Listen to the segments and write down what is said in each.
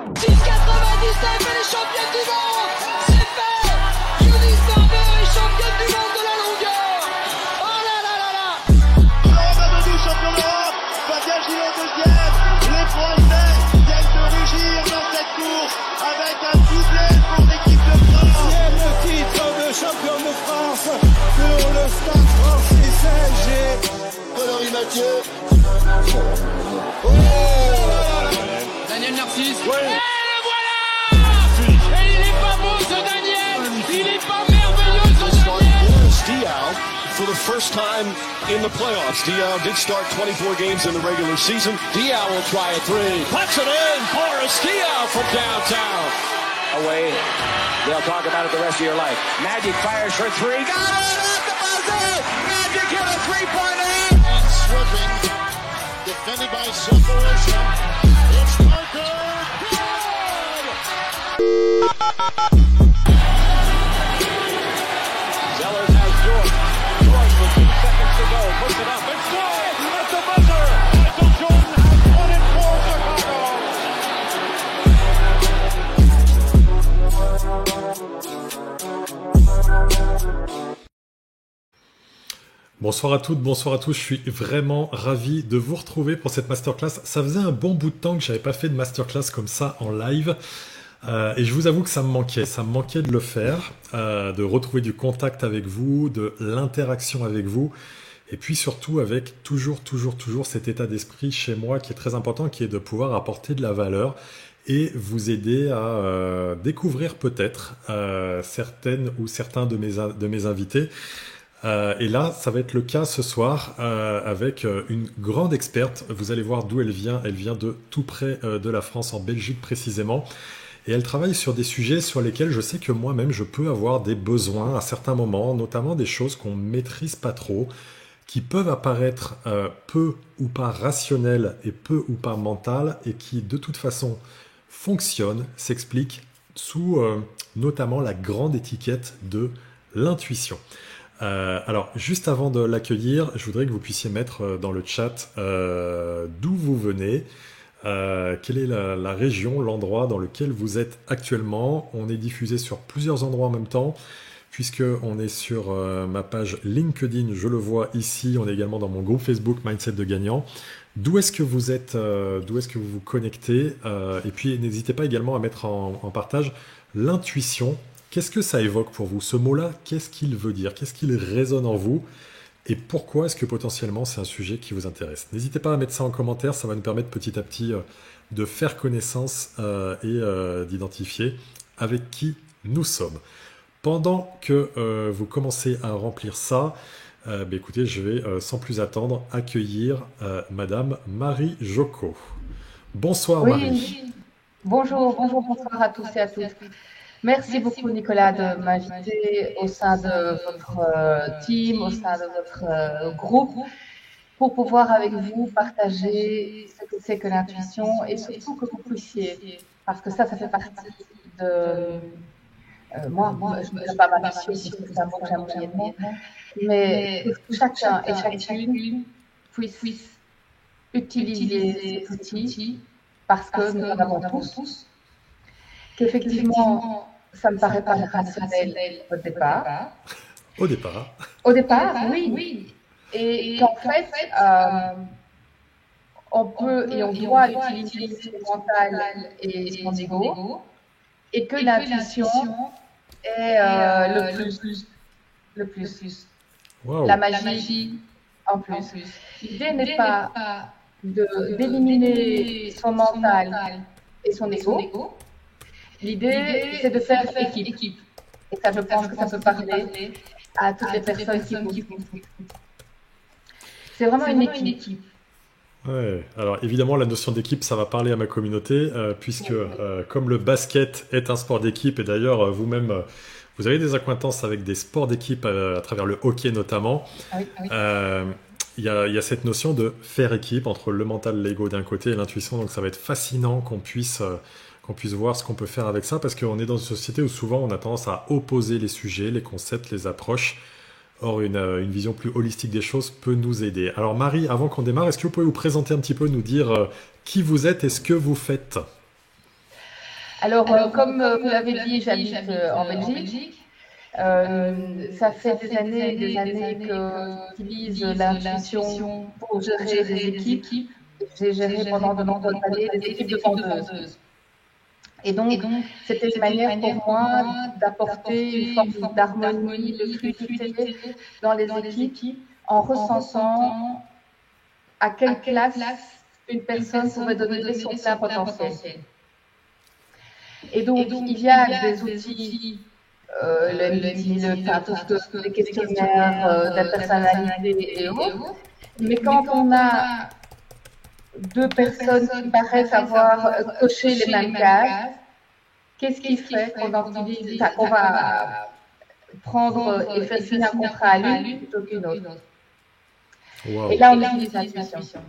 6,99 et les championnes du monde. C'est fait. Eunice Barber est championne du monde de la longueur. Oh là là là là. Laurent Babadou, champion d'Europe. Fabien Gillot deuxième. Les Français viennent de rugir dans cette course avec un doublé pour l'équipe de France. Deuxième titre de champion de France pour le Stade français CSG. Valérie Mathieu. Daniel Narcisse. Ouais. Et le voilà. Et il est pas beau ce Daniel. Il est pas merveilleux ce Daniel. Diao for the first time in the playoffs. Diao did start 24 games in the regular season. Diao will try a three. Puts it in. Boris Diao from downtown. Away. They'll talk about it the rest of your life. Magic fires for three. Got it at the buzzer. Magic hit a three-pointer. And slipping. Defended by Saporosha. It's Parker. Zellers has George. George with 2 seconds to go. Puts it up. It's good. At the buzzer. Michael Jordan has won it for Chicago. Bonsoir à toutes, bonsoir à tous, je suis vraiment ravi de vous retrouver pour cette masterclass. Ça faisait un bon bout de temps que j'avais pas fait de masterclass comme ça en live et je vous avoue que ça me manquait de le faire, de retrouver du contact avec vous, de l'interaction avec vous et puis surtout avec toujours cet état d'esprit chez moi qui est très important, qui est de pouvoir apporter de la valeur et vous aider à découvrir peut-être certaines ou certains de mes invités. Et là, ça va être le cas ce soir avec une grande experte. Vous allez voir d'où elle vient. Elle vient de tout près de la France, en Belgique précisément. Et elle travaille sur des sujets sur lesquels je sais que moi-même, je peux avoir des besoins à certains moments, notamment des choses qu'on ne maîtrise pas trop, qui peuvent apparaître peu ou pas rationnelles et peu ou pas mentales, et qui de toute façon fonctionnent, s'expliquent sous notamment la grande étiquette de l'intuition. Alors, juste avant de l'accueillir, je voudrais que vous puissiez mettre dans le chat d'où vous venez, quelle est la région, l'endroit dans lequel vous êtes actuellement. On est diffusé sur plusieurs endroits en même temps, puisqu'on est sur ma page LinkedIn, je le vois ici. On est également dans mon groupe Facebook Mindset de Gagnant. D'où est-ce que vous êtes, d'où est-ce que vous vous connectez et puis, n'hésitez pas également à mettre en partage l'intuition. Qu'est-ce que ça évoque pour vous? Ce mot-là, qu'est-ce qu'il veut dire? Qu'est-ce qu'il résonne en vous? Et pourquoi est-ce que potentiellement c'est un sujet qui vous intéresse? N'hésitez pas à mettre ça en commentaire, ça va nous permettre petit à petit de faire connaissance et d'identifier avec qui nous sommes. Pendant que vous commencez à remplir ça, écoutez, je vais sans plus attendre accueillir Madame Marie Jocot. Bonsoir Marie. Bonjour bonsoir à tous et à toutes. Merci beaucoup Nicolas de m'inviter au sein de votre team, au sein de votre groupe, pour pouvoir avec vous partager ce que c'est que l'intuition et surtout que vous puissiez, parce que ça fait partie de... moi, je ne sais pas ma mission, c'est un mot que j'aime bien dire, mais que chacun et chacune puisse utiliser ces outils parce que nous en avons tous, qu'effectivement, ça me paraît pas rationnel au départ. Au départ. Au départ, oui. Et qu'en fait, on peut et on doit utiliser son mental et son ego, et que l'intuition est le plus. Wow. La magie en plus. L'idée n'est pas d'éliminer son mental et son ego. L'idée, c'est de faire équipe. Et ça, je pense que ça peut parler à toutes les personnes qui vous écoutent. C'est vraiment une équipe. Ouais. Alors évidemment, la notion d'équipe, ça va parler à ma communauté, puisque comme le basket est un sport d'équipe, et d'ailleurs vous-même, vous avez des acquaintances avec des sports d'équipe à travers le hockey notamment. Oui. Il y a cette notion de faire équipe entre le mental, l'ego d'un côté et l'intuition, donc ça va être fascinant qu'on puisse voir ce qu'on peut faire avec ça, parce qu'on est dans une société où souvent on a tendance à opposer les sujets, les concepts, les approches. Or, une vision plus holistique des choses peut nous aider. Alors Marie, avant qu'on démarre, est-ce que vous pouvez vous présenter un petit peu, nous dire qui vous êtes et ce que vous faites? Alors, comme vous l'avez dit, j'habite en Belgique. Ça fait des années que j'utilise l'intuition pour gérer des équipes. J'ai géré pendant de nombreuses années des équipes de vendeuses. Et donc, c'était une manière pour moi d'apporter une forme d'harmonie, de fluidité dans les équipes en recensant à quelle place une personne pouvait donner son plein potentiel. Et donc, il y a des outils, le MBTI, les questionnaires de la personnalité et autres, mais quand on a deux personnes qui paraissent avoir coché les mêmes cases, qu'est-ce qui fait qu'on va prendre et faire signer un contrat à l'une plutôt qu'une autre? Wow. Et là, on utilise l'intuition.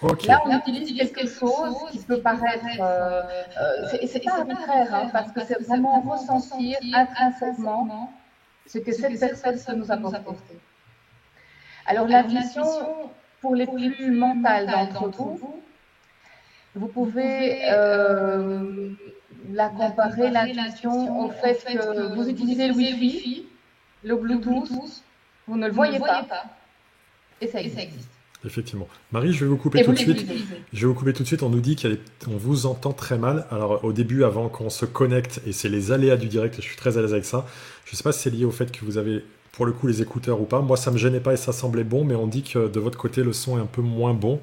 Okay. Là, on utilise quelque chose qui peut paraître... c'est pas arbitraire, hein, parce que c'est vraiment ressentir intrinsèquement ce que cette personne peut nous apporter. Alors, l'intuition, pour les plus mentales d'entre vous pouvez la comparer, l'intuition, au fait que vous utilisez le Wi-Fi, le Bluetooth, vous ne le voyez pas, et ça existe. Effectivement. Marie, je vais vous couper tout de suite. Je vais vous couper tout de suite. On nous dit qu'on vous entend très mal. Alors, au début, avant qu'on se connecte, et c'est les aléas du direct, je suis très à l'aise avec ça. Je ne sais pas si c'est lié au fait que vous avez, pour le coup, les écouteurs ou pas. Moi, ça ne me gênait pas et ça semblait bon, mais on dit que de votre côté, le son est un peu moins bon.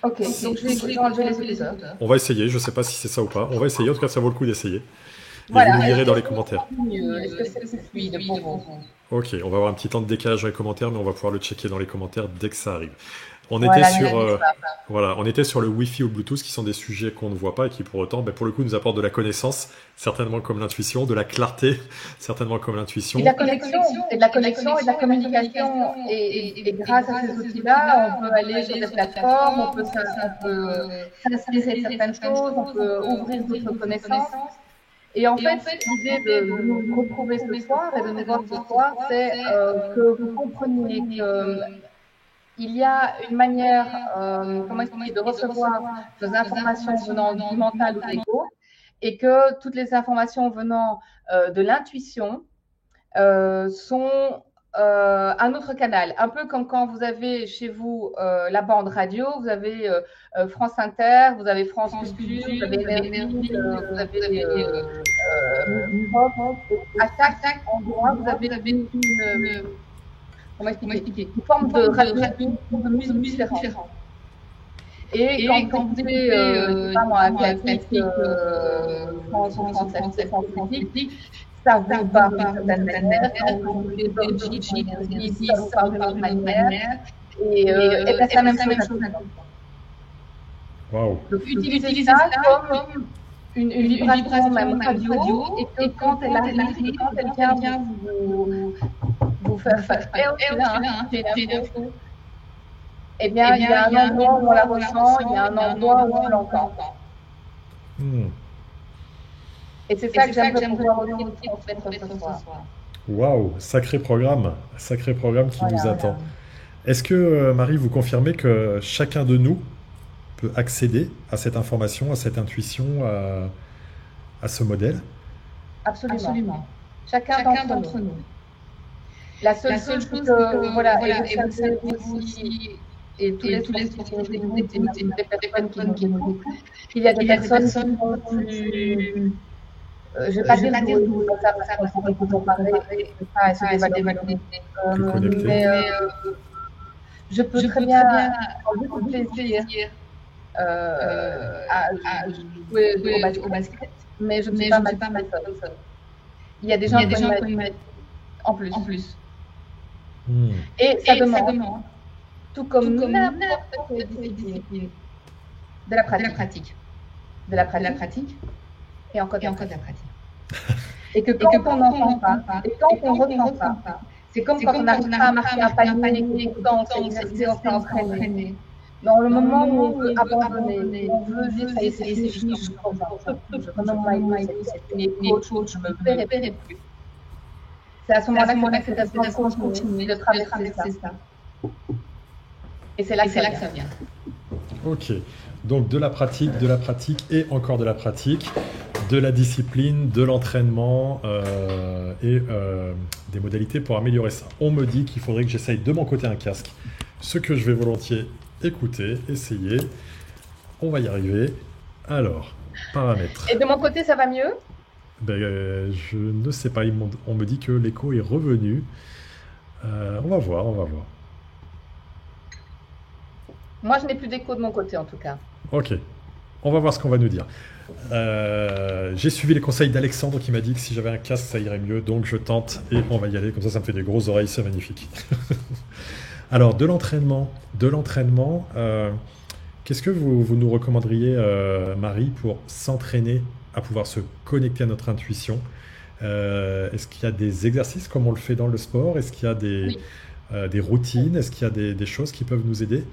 Ok, donc je vais enlever les écouteurs. On va essayer. Je ne sais pas si c'est ça ou pas. On va essayer. En tout cas, ça vaut le coup d'essayer. Et voilà, vous le direz dans les commentaires. Est-ce que c'est fluide pour vous? Ok, on va avoir un petit temps de décalage dans les commentaires, mais on va pouvoir le checker dans les commentaires dès que ça arrive. On était sur le Wi-Fi ou Bluetooth, qui sont des sujets qu'on ne voit pas et qui pour autant, pour le coup, nous apportent de la connaissance, certainement comme l'intuition, de la clarté, certainement comme l'intuition. Et de la connexion, et de la communication. Et grâce à ces outils-là, on peut aller sur des plateformes, on peut s'inspirer de certaines choses, on peut ouvrir d'autres connaissances. Et en fait, l'idée de nous retrouver ce soir et de nous voir ce soir, c'est que vous compreniez qu'il y a une manière de recevoir des informations venant du mental ou de l'ego, et que toutes les informations venant de l'intuition sont un autre canal. Un peu comme quand vous avez chez vous la bande radio, vous avez France Inter, vous avez France Culture, vous avez Énergie, vous avez à chaque endroit, vous avez une forme de radio, de musique différente. Et quand vous êtes classique, France politique, ça vous parle d'une certaine manière, quand vous êtes ici, ça vous parle d'une autre manière, et c'est la même chose. Wow. Donc utilisez ça comme une vibration même radio, et que quand elle arrive, quand elle vient vous faire faire eh bien, il y a un endroit où on la ressent, il y a un endroit où on l'entend. Et c'est ça que j'aimerais pouvoir aussi transmettre ce soir. Waouh, sacré programme qui nous attend. Est-ce que, Marie, vous confirmez que chacun de nous peut accéder à cette information, à cette intuition, à ce modèle? Absolument. Chacun d'entre nous. La seule chose que, voilà, et vous savez aussi, et tous les personnes qui nous écoutent, il y a des personnes qui sont plus... je ne vais pas dire ça, on peut en parler, pas essayer d'évaluer, mais je peux très bien avoir du plaisir à jouer au basket, mais je ne suis pas mal seule. Il y a des gens qui me mettent en plus. Et ça demande, tout comme n'importe quelle discipline, de la pratique. Et encore de la pratique. Et que quand on n'entend pas, et quand on ne ressent pas, c'est comme quand on n'arrive pas à marquer un panier, quand on s'est exercé, on s'est entraîné. Dans le moment où on veut abandonner, on veut dire, ça y est, c'est fini, je renomme ma vie, c'est fini, autre chose, je ne me verrai plus. C'est à ce moment-là que c'est de continuer de traverser ça. Et c'est là que ça vient. Ok. Donc de la pratique et encore de la pratique. de la discipline, de l'entraînement et des modalités pour améliorer ça. On me dit qu'il faudrait que j'essaye de mon côté un casque, ce que je vais volontiers écouter, essayer. On va y arriver. Alors, paramètres. Et de mon côté, ça va mieux? Je ne sais pas, on me dit que l'écho est revenu. On va voir, on va voir. Moi, je n'ai plus d'écho de mon côté, en tout cas. Ok, on va voir ce qu'on va nous dire. J'ai suivi les conseils d'Alexandre qui m'a dit que si j'avais un casque, ça irait mieux. Donc je tente et on va y aller. Comme ça me fait des grosses oreilles, c'est magnifique. Alors, de l'entraînement, qu'est-ce que vous nous recommanderiez, Marie, pour s'entraîner à pouvoir se connecter à notre intuition? Est-ce qu'il y a des exercices comme on le fait dans le sport? Est-ce qu'il y a des routines? Est-ce qu'il y a des choses qui peuvent nous aider?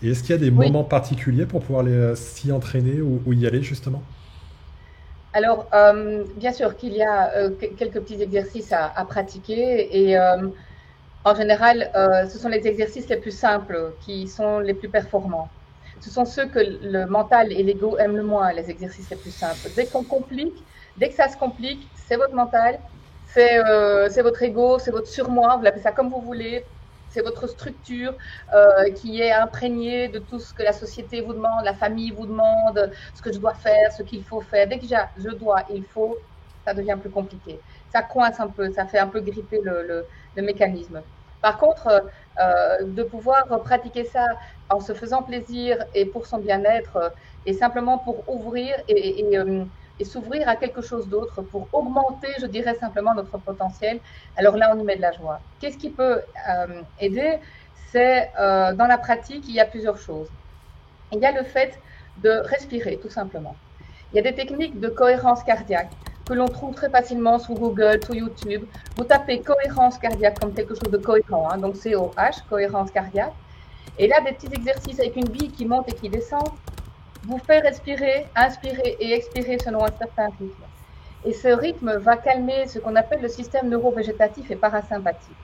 Et est-ce qu'il y a des moments particuliers pour pouvoir s'y entraîner ou y aller justement? Alors, bien sûr qu'il y a quelques petits exercices à pratiquer et en général, ce sont les exercices les plus simples qui sont les plus performants. Ce sont ceux que le mental et l'ego aiment le moins, les exercices les plus simples. Dès que ça se complique, c'est votre mental, c'est votre ego, c'est votre surmoi, vous l'appelez ça comme vous voulez. C'est votre structure qui est imprégnée de tout ce que la société vous demande, la famille vous demande, ce que je dois faire, ce qu'il faut faire. Dès que je dois, il faut, ça devient plus compliqué. Ça coince un peu, ça fait un peu gripper le mécanisme. Par contre, de pouvoir pratiquer ça en se faisant plaisir et pour son bien-être et simplement pour ouvrir et s'ouvrir à quelque chose d'autre, pour augmenter, je dirais simplement, notre potentiel, alors là, on y met de la joie. Qu'est-ce qui peut aider? C'est, dans la pratique, il y a plusieurs choses. Il y a le fait de respirer, tout simplement. Il y a des techniques de cohérence cardiaque que l'on trouve très facilement sur Google, sur YouTube. Vous tapez cohérence cardiaque comme quelque chose de cohérent, hein, donc C-O-H, cohérence cardiaque. Et là, des petits exercices avec une bille qui monte et qui descend, vous fait respirer, inspirer et expirer selon un certain rythme. Et ce rythme va calmer ce qu'on appelle le système neurovégétatif et parasympathique.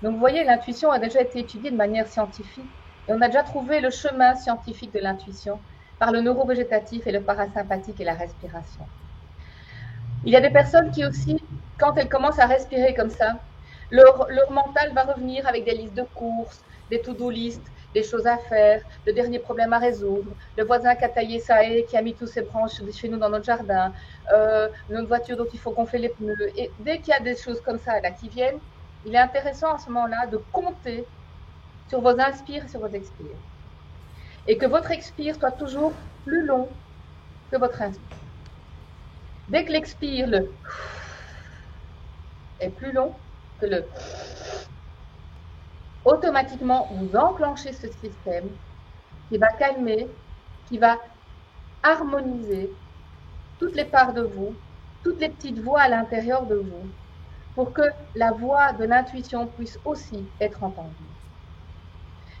Donc vous voyez, l'intuition a déjà été étudiée de manière scientifique et on a déjà trouvé le chemin scientifique de l'intuition par le neurovégétatif et le parasympathique et la respiration. Il y a des personnes qui aussi, quand elles commencent à respirer comme ça, leur mental va revenir avec des listes de courses, des to-do list, des choses à faire, le dernier problème à résoudre, le voisin qui a taillé ça et qui a mis tous ses branches chez nous dans notre jardin, notre voiture dont il faut gonfler les pneus. Et dès qu'il y a des choses comme ça là qui viennent, il est intéressant à ce moment-là de compter sur vos inspires et sur vos expires. Et que votre expire soit toujours plus long que votre inspire. Dès que l'expire, le est plus long que le automatiquement, vous enclenchez ce système qui va calmer, qui va harmoniser toutes les parts de vous, toutes les petites voix à l'intérieur de vous, pour que la voix de l'intuition puisse aussi être entendue.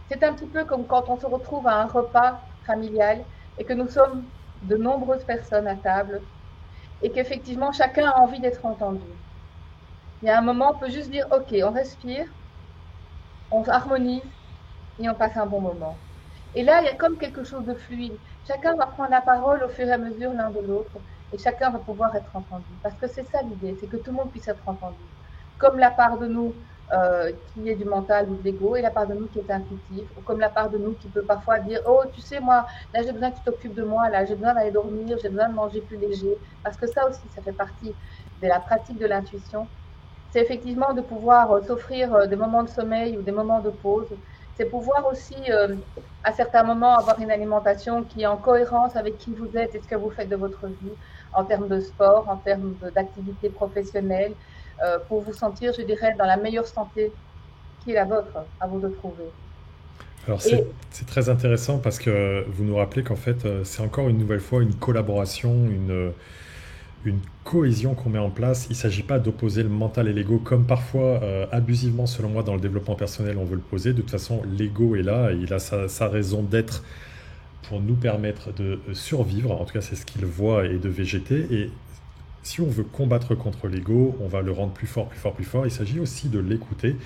C'est un petit peu comme quand on se retrouve à un repas familial et que nous sommes de nombreuses personnes à table et qu'effectivement chacun a envie d'être entendu. Il y a un moment, on peut juste dire « Ok, on respire », on harmonise et on passe un bon moment. Et là, il y a comme quelque chose de fluide. Chacun va prendre la parole au fur et à mesure l'un de l'autre et chacun va pouvoir être entendu. Parce que c'est ça l'idée, c'est que tout le monde puisse être entendu. Comme la part de nous qui est du mental ou de l'ego et la part de nous qui est intuitive, ou comme la part de nous qui peut parfois dire « Oh, tu sais, moi, là, j'ai besoin que tu t'occupes de moi, là, j'ai besoin d'aller dormir, j'ai besoin de manger plus léger. » Parce que ça aussi, ça fait partie de la pratique de l'intuition. C'est effectivement de pouvoir s'offrir des moments de sommeil ou des moments de pause. C'est pouvoir aussi, à certains moments, avoir une alimentation qui est en cohérence avec qui vous êtes et ce que vous faites de votre vie, en termes de sport, en termes d'activité professionnelle, pour vous sentir, je dirais, dans la meilleure santé qui est la vôtre, à vous de trouver. Alors c'est très intéressant parce que vous nous rappelez qu'en fait, c'est encore une nouvelle fois une collaboration, une cohésion qu'on met en place. Il ne s'agit pas d'opposer le mental et l'ego comme parfois, abusivement selon moi, dans le développement personnel, on veut le poser. De toute façon, l'ego est là, et il a sa raison d'être pour nous permettre de survivre. En tout cas, c'est ce qu'il voit, et de végéter. Et si on veut combattre contre l'ego, on va le rendre plus fort, plus fort, plus fort. Il s'agit aussi de l'écouter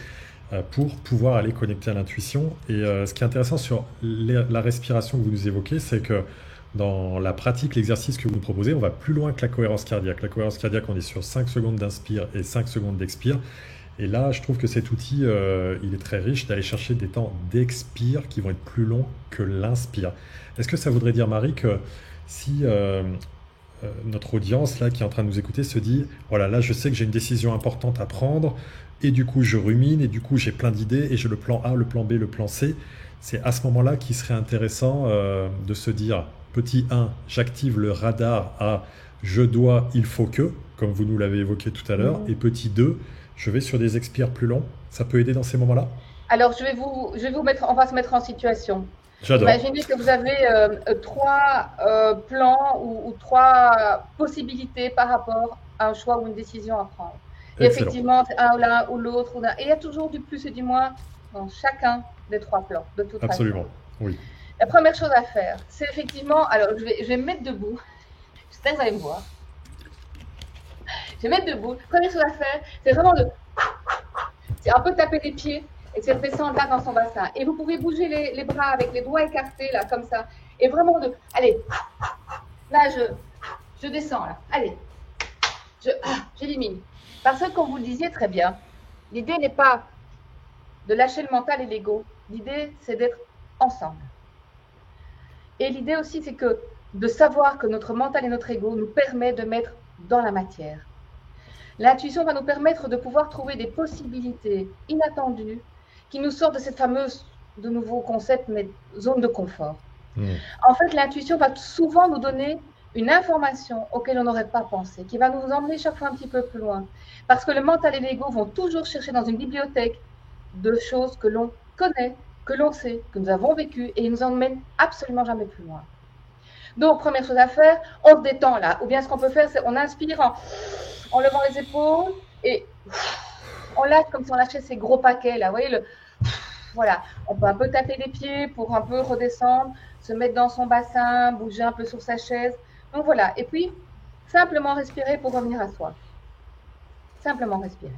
pour pouvoir aller connecter à l'intuition. Et ce qui est intéressant sur la respiration que vous nous évoquez, c'est que dans la pratique, l'exercice que vous nous proposez, on va plus loin que la cohérence cardiaque. La cohérence cardiaque, on est sur 5 secondes d'inspire et 5 secondes d'expire. Et là, je trouve que cet outil, il est très riche d'aller chercher des temps d'expire qui vont être plus longs que l'inspire. Est-ce que ça voudrait dire, Marie, que si notre audience là, qui est en train de nous écouter se dit, voilà, là, je sais que j'ai une décision importante à prendre, et du coup, je rumine, et du coup, j'ai plein d'idées, et j'ai le plan A, le plan B, le plan C. C'est à ce moment-là qu'il serait intéressant de se dire, petit 1, j'active le radar à je dois, il faut que, comme vous nous l'avez évoqué tout à l'heure, et petit 2, je vais sur des expires plus longs. Ça peut aider dans ces moments-là? Alors, je vais vous mettre, on va se mettre en situation. J'adore. Imaginez que vous avez 3 plans ou 3 possibilités par rapport à un choix ou une décision à prendre. Et Excellent. effectivement, c'est un ou l'un ou l'autre. Et il y a toujours du plus et du moins dans chacun des 3 plans, de toute Absolument, façon. oui. La première chose à faire, c'est effectivement, alors je vais me mettre debout. J'espère que vous allez me voir. Je vais me mettre debout. La première chose à faire, c'est vraiment c'est un peu taper des pieds et c'est descendre là dans son bassin. Et vous pouvez bouger les bras avec les doigts écartés là, comme ça. Et vraiment allez, là je descends là. Allez, j'élimine. Parce que comme vous le disiez très bien, l'idée n'est pas de lâcher le mental et l'ego. L'idée, c'est d'être ensemble. Et l'idée aussi, c'est que de savoir que notre mental et notre ego nous permet de mettre dans la matière. L'intuition va nous permettre de pouvoir trouver des possibilités inattendues qui nous sortent de cette fameuse, de nouveau concept, mais zone de confort. En fait, l'intuition va souvent nous donner une information auquel on n'aurait pas pensé, qui va nous emmener chaque fois un petit peu plus loin. Parce que le mental et l'ego vont toujours chercher dans une bibliothèque de choses que l'on connaît, que l'on sait, que nous avons vécues, et ils nous emmènent absolument jamais plus loin. Donc, première chose à faire, on se détend là. Ou bien ce qu'on peut faire, c'est on inspire en levant les épaules et on lâche comme si on lâchait ces gros paquets là. Vous voyez, voilà, on peut un peu taper les pieds pour un peu redescendre, se mettre dans son bassin, bouger un peu sur sa chaise. Donc voilà, et puis simplement respirer pour revenir à soi. Simplement respirer.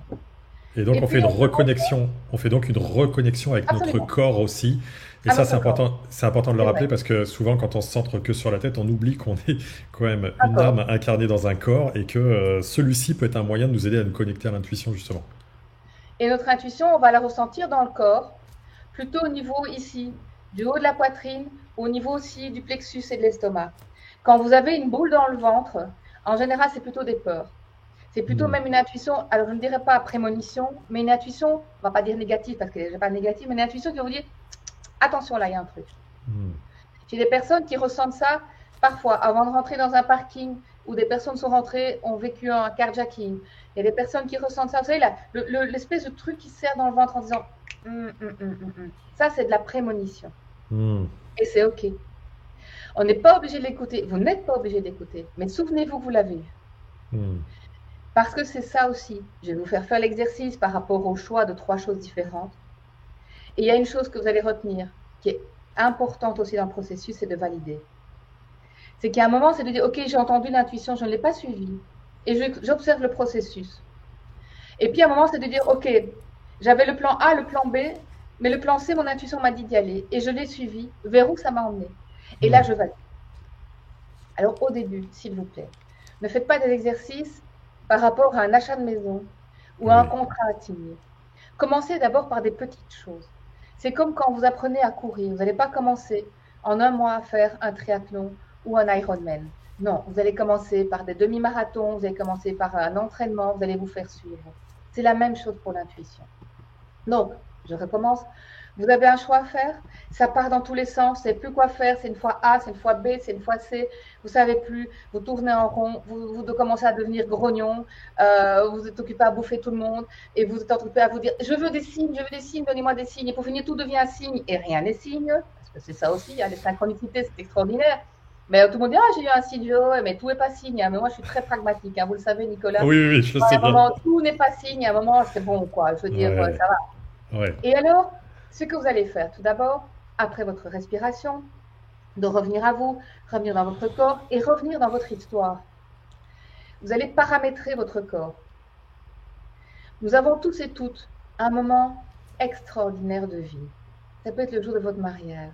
Et donc, on fait une reconnexion. On fait donc une reconnexion avec notre corps aussi. Et ça, c'est important de le rappeler parce que souvent, quand on se centre que sur la tête, on oublie qu'on est quand même une âme incarnée dans un corps et que celui-ci peut être un moyen de nous aider à nous connecter à l'intuition, justement. Et notre intuition, on va la ressentir dans le corps, plutôt au niveau ici, du haut de la poitrine, au niveau aussi du plexus et de l'estomac. Quand vous avez une boule dans le ventre, en général, c'est plutôt des peurs. C'est plutôt même une intuition, alors je ne dirais pas prémonition, mais une intuition, on ne va pas dire négative parce qu'elle n'est pas négative, mais une intuition qui va vous dire attention, là, il y a un truc. J'ai des personnes qui ressentent ça parfois avant de rentrer dans un parking où des personnes sont rentrées, ont vécu un carjacking. Il y a des personnes qui ressentent ça. Vous savez, l'espèce de truc qui se serre dans le ventre en disant ça, c'est de la prémonition. Et c'est OK. On n'est pas obligé de l'écouter. Vous n'êtes pas obligé d'écouter, mais souvenez-vous que vous l'avez eu. Parce que c'est ça aussi. Je vais vous faire l'exercice par rapport au choix de 3 choses différentes. Et il y a une chose que vous allez retenir, qui est importante aussi dans le processus, c'est de valider. C'est qu'à un moment, c'est de dire, OK, j'ai entendu l'intuition, je ne l'ai pas suivie. Et j'observe le processus. Et puis à un moment, c'est de dire, OK, j'avais le plan A, le plan B, mais le plan C, mon intuition m'a dit d'y aller. Et je l'ai suivi. Vers où ça m'a emmené? Et là, je valide. Alors au début, s'il vous plaît, ne faites pas des exercices par rapport à un achat de maison ou à un contrat à signer. Commencez d'abord par des petites choses. C'est comme quand vous apprenez à courir. Vous n'allez pas commencer en un mois à faire un triathlon ou un Ironman. Non, vous allez commencer par des demi-marathons, vous allez commencer par un entraînement, vous allez vous faire suivre. C'est la même chose pour l'intuition. Donc, je recommence. Vous avez un choix à faire, ça part dans tous les sens, vous ne savez plus quoi faire, c'est une fois A, c'est une fois B, c'est une fois C, vous ne savez plus, vous tournez en rond, vous commencez à devenir grognon, vous êtes occupé à bouffer tout le monde et vous êtes occupé à vous dire je veux des signes, donnez-moi des signes. Et pour finir, tout devient un signe et rien n'est signe, parce que c'est ça aussi, les synchronicités, c'est extraordinaire. Mais tout le monde dit j'ai eu un signe, mais tout n'est pas signe. Mais moi, je suis très pragmatique, vous le savez, Nicolas. Oui, je sais bien. À un moment, tout n'est pas signe, à un moment, c'est bon, quoi. Je veux dire, ça va. Ouais. Et alors, ce que vous allez faire tout d'abord, après votre respiration, de revenir à vous, revenir dans votre corps et revenir dans votre histoire. Vous allez paramétrer votre corps. Nous avons tous et toutes un moment extraordinaire de vie. Ça peut être le jour de votre mariage,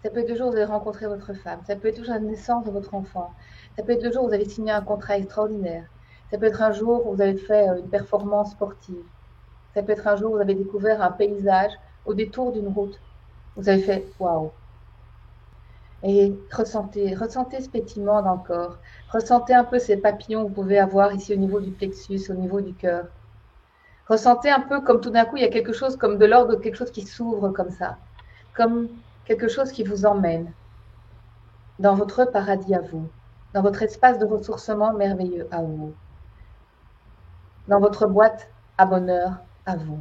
Ça peut être le jour où vous avez rencontré votre femme. Ça peut être le jour de la naissance de votre enfant. Ça peut être le jour où vous avez signé un contrat extraordinaire. Ça peut être un jour où vous avez fait une performance sportive. Ça peut être un jour où vous avez découvert un paysage au détour d'une route. Vous avez fait « waouh ». Et ressentez ce pétillement dans le corps. Ressentez un peu ces papillons que vous pouvez avoir ici au niveau du plexus, au niveau du cœur. Ressentez un peu comme tout d'un coup, il y a quelque chose comme de l'ordre de quelque chose qui s'ouvre comme ça. Comme quelque chose qui vous emmène dans votre paradis à vous, dans votre espace de ressourcement merveilleux à vous, dans votre boîte à bonheur à vous.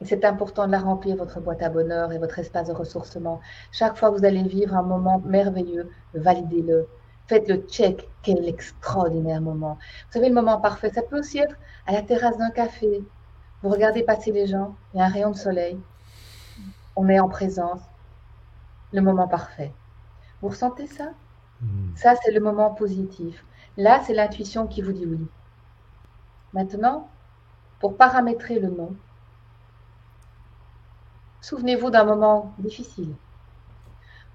Et c'est important de la remplir, votre boîte à bonheur et votre espace de ressourcement. Chaque fois que vous allez vivre un moment merveilleux, validez-le. Faites le check, quel extraordinaire moment. Vous savez, le moment parfait, ça peut aussi être à la terrasse d'un café. Vous regardez passer les gens, il y a un rayon de soleil. On est en présence. Le moment parfait. Vous ressentez ça? Ça, c'est le moment positif. Là, c'est l'intuition qui vous dit oui. Maintenant, pour paramétrer le non, souvenez-vous d'un moment difficile,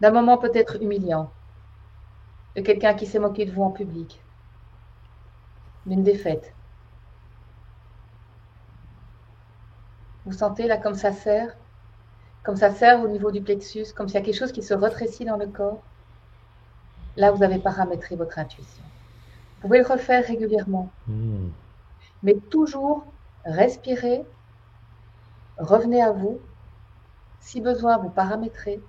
d'un moment peut-être humiliant, de quelqu'un qui s'est moqué de vous en public, d'une défaite. Vous sentez là comme ça serre au niveau du plexus, comme s'il y a quelque chose qui se rétrécit dans le corps. Là, vous avez paramétré votre intuition. Vous pouvez le refaire régulièrement, mais toujours respirez, revenez à vous. Si besoin, vous paramétrez.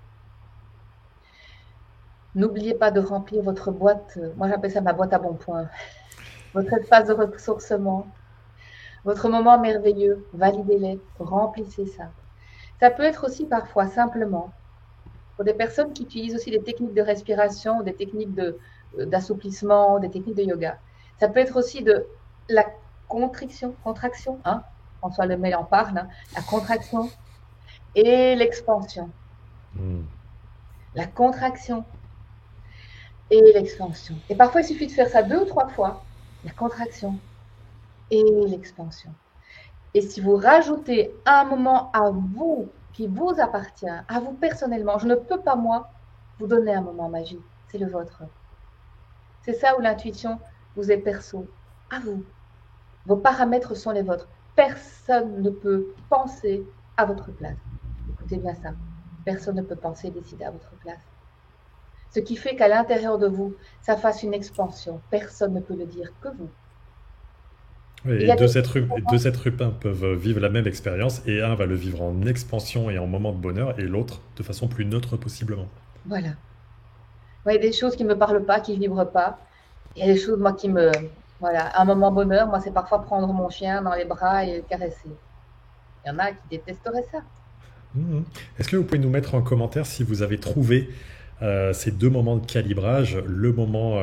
N'oubliez pas de remplir votre boîte, moi j'appelle ça ma boîte à bons points, votre espace de ressourcement, votre moment merveilleux, validez-les, remplissez ça. Ça peut être aussi parfois simplement, pour des personnes qui utilisent aussi des techniques de respiration, des techniques d'assouplissement, des techniques de yoga. Ça peut être aussi de la contraction, hein, François Lemay en parle, hein, la contraction et l'expansion. La contraction et l'expansion. Et parfois, il suffit de faire ça 2 ou 3 fois, la contraction et l'expansion. Et si vous rajoutez un moment à vous, qui vous appartient, à vous personnellement, je ne peux pas, moi, vous donner un moment magique, c'est le vôtre. C'est ça où l'intuition vous est perso, à vous. Vos paramètres sont les vôtres. Personne ne peut penser à votre place. Écoutez bien ça. Personne ne peut penser et décider à votre place. Ce qui fait qu'à l'intérieur de vous, ça fasse une expansion. Personne ne peut le dire que vous. Oui, et deux êtres humains peuvent vivre la même expérience, et un va le vivre en expansion et en moment de bonheur, et l'autre de façon plus neutre possiblement. Voilà. Il y a des choses qui ne me parlent pas, qui ne vibrent pas. Il y a des choses, moi, qui me... Voilà, un moment bonheur, moi, c'est parfois prendre mon chien dans les bras et le caresser. Il y en a qui détesteraient ça. Est-ce que vous pouvez nous mettre en commentaire si vous avez trouvé ces 2 moments de calibrage, le moment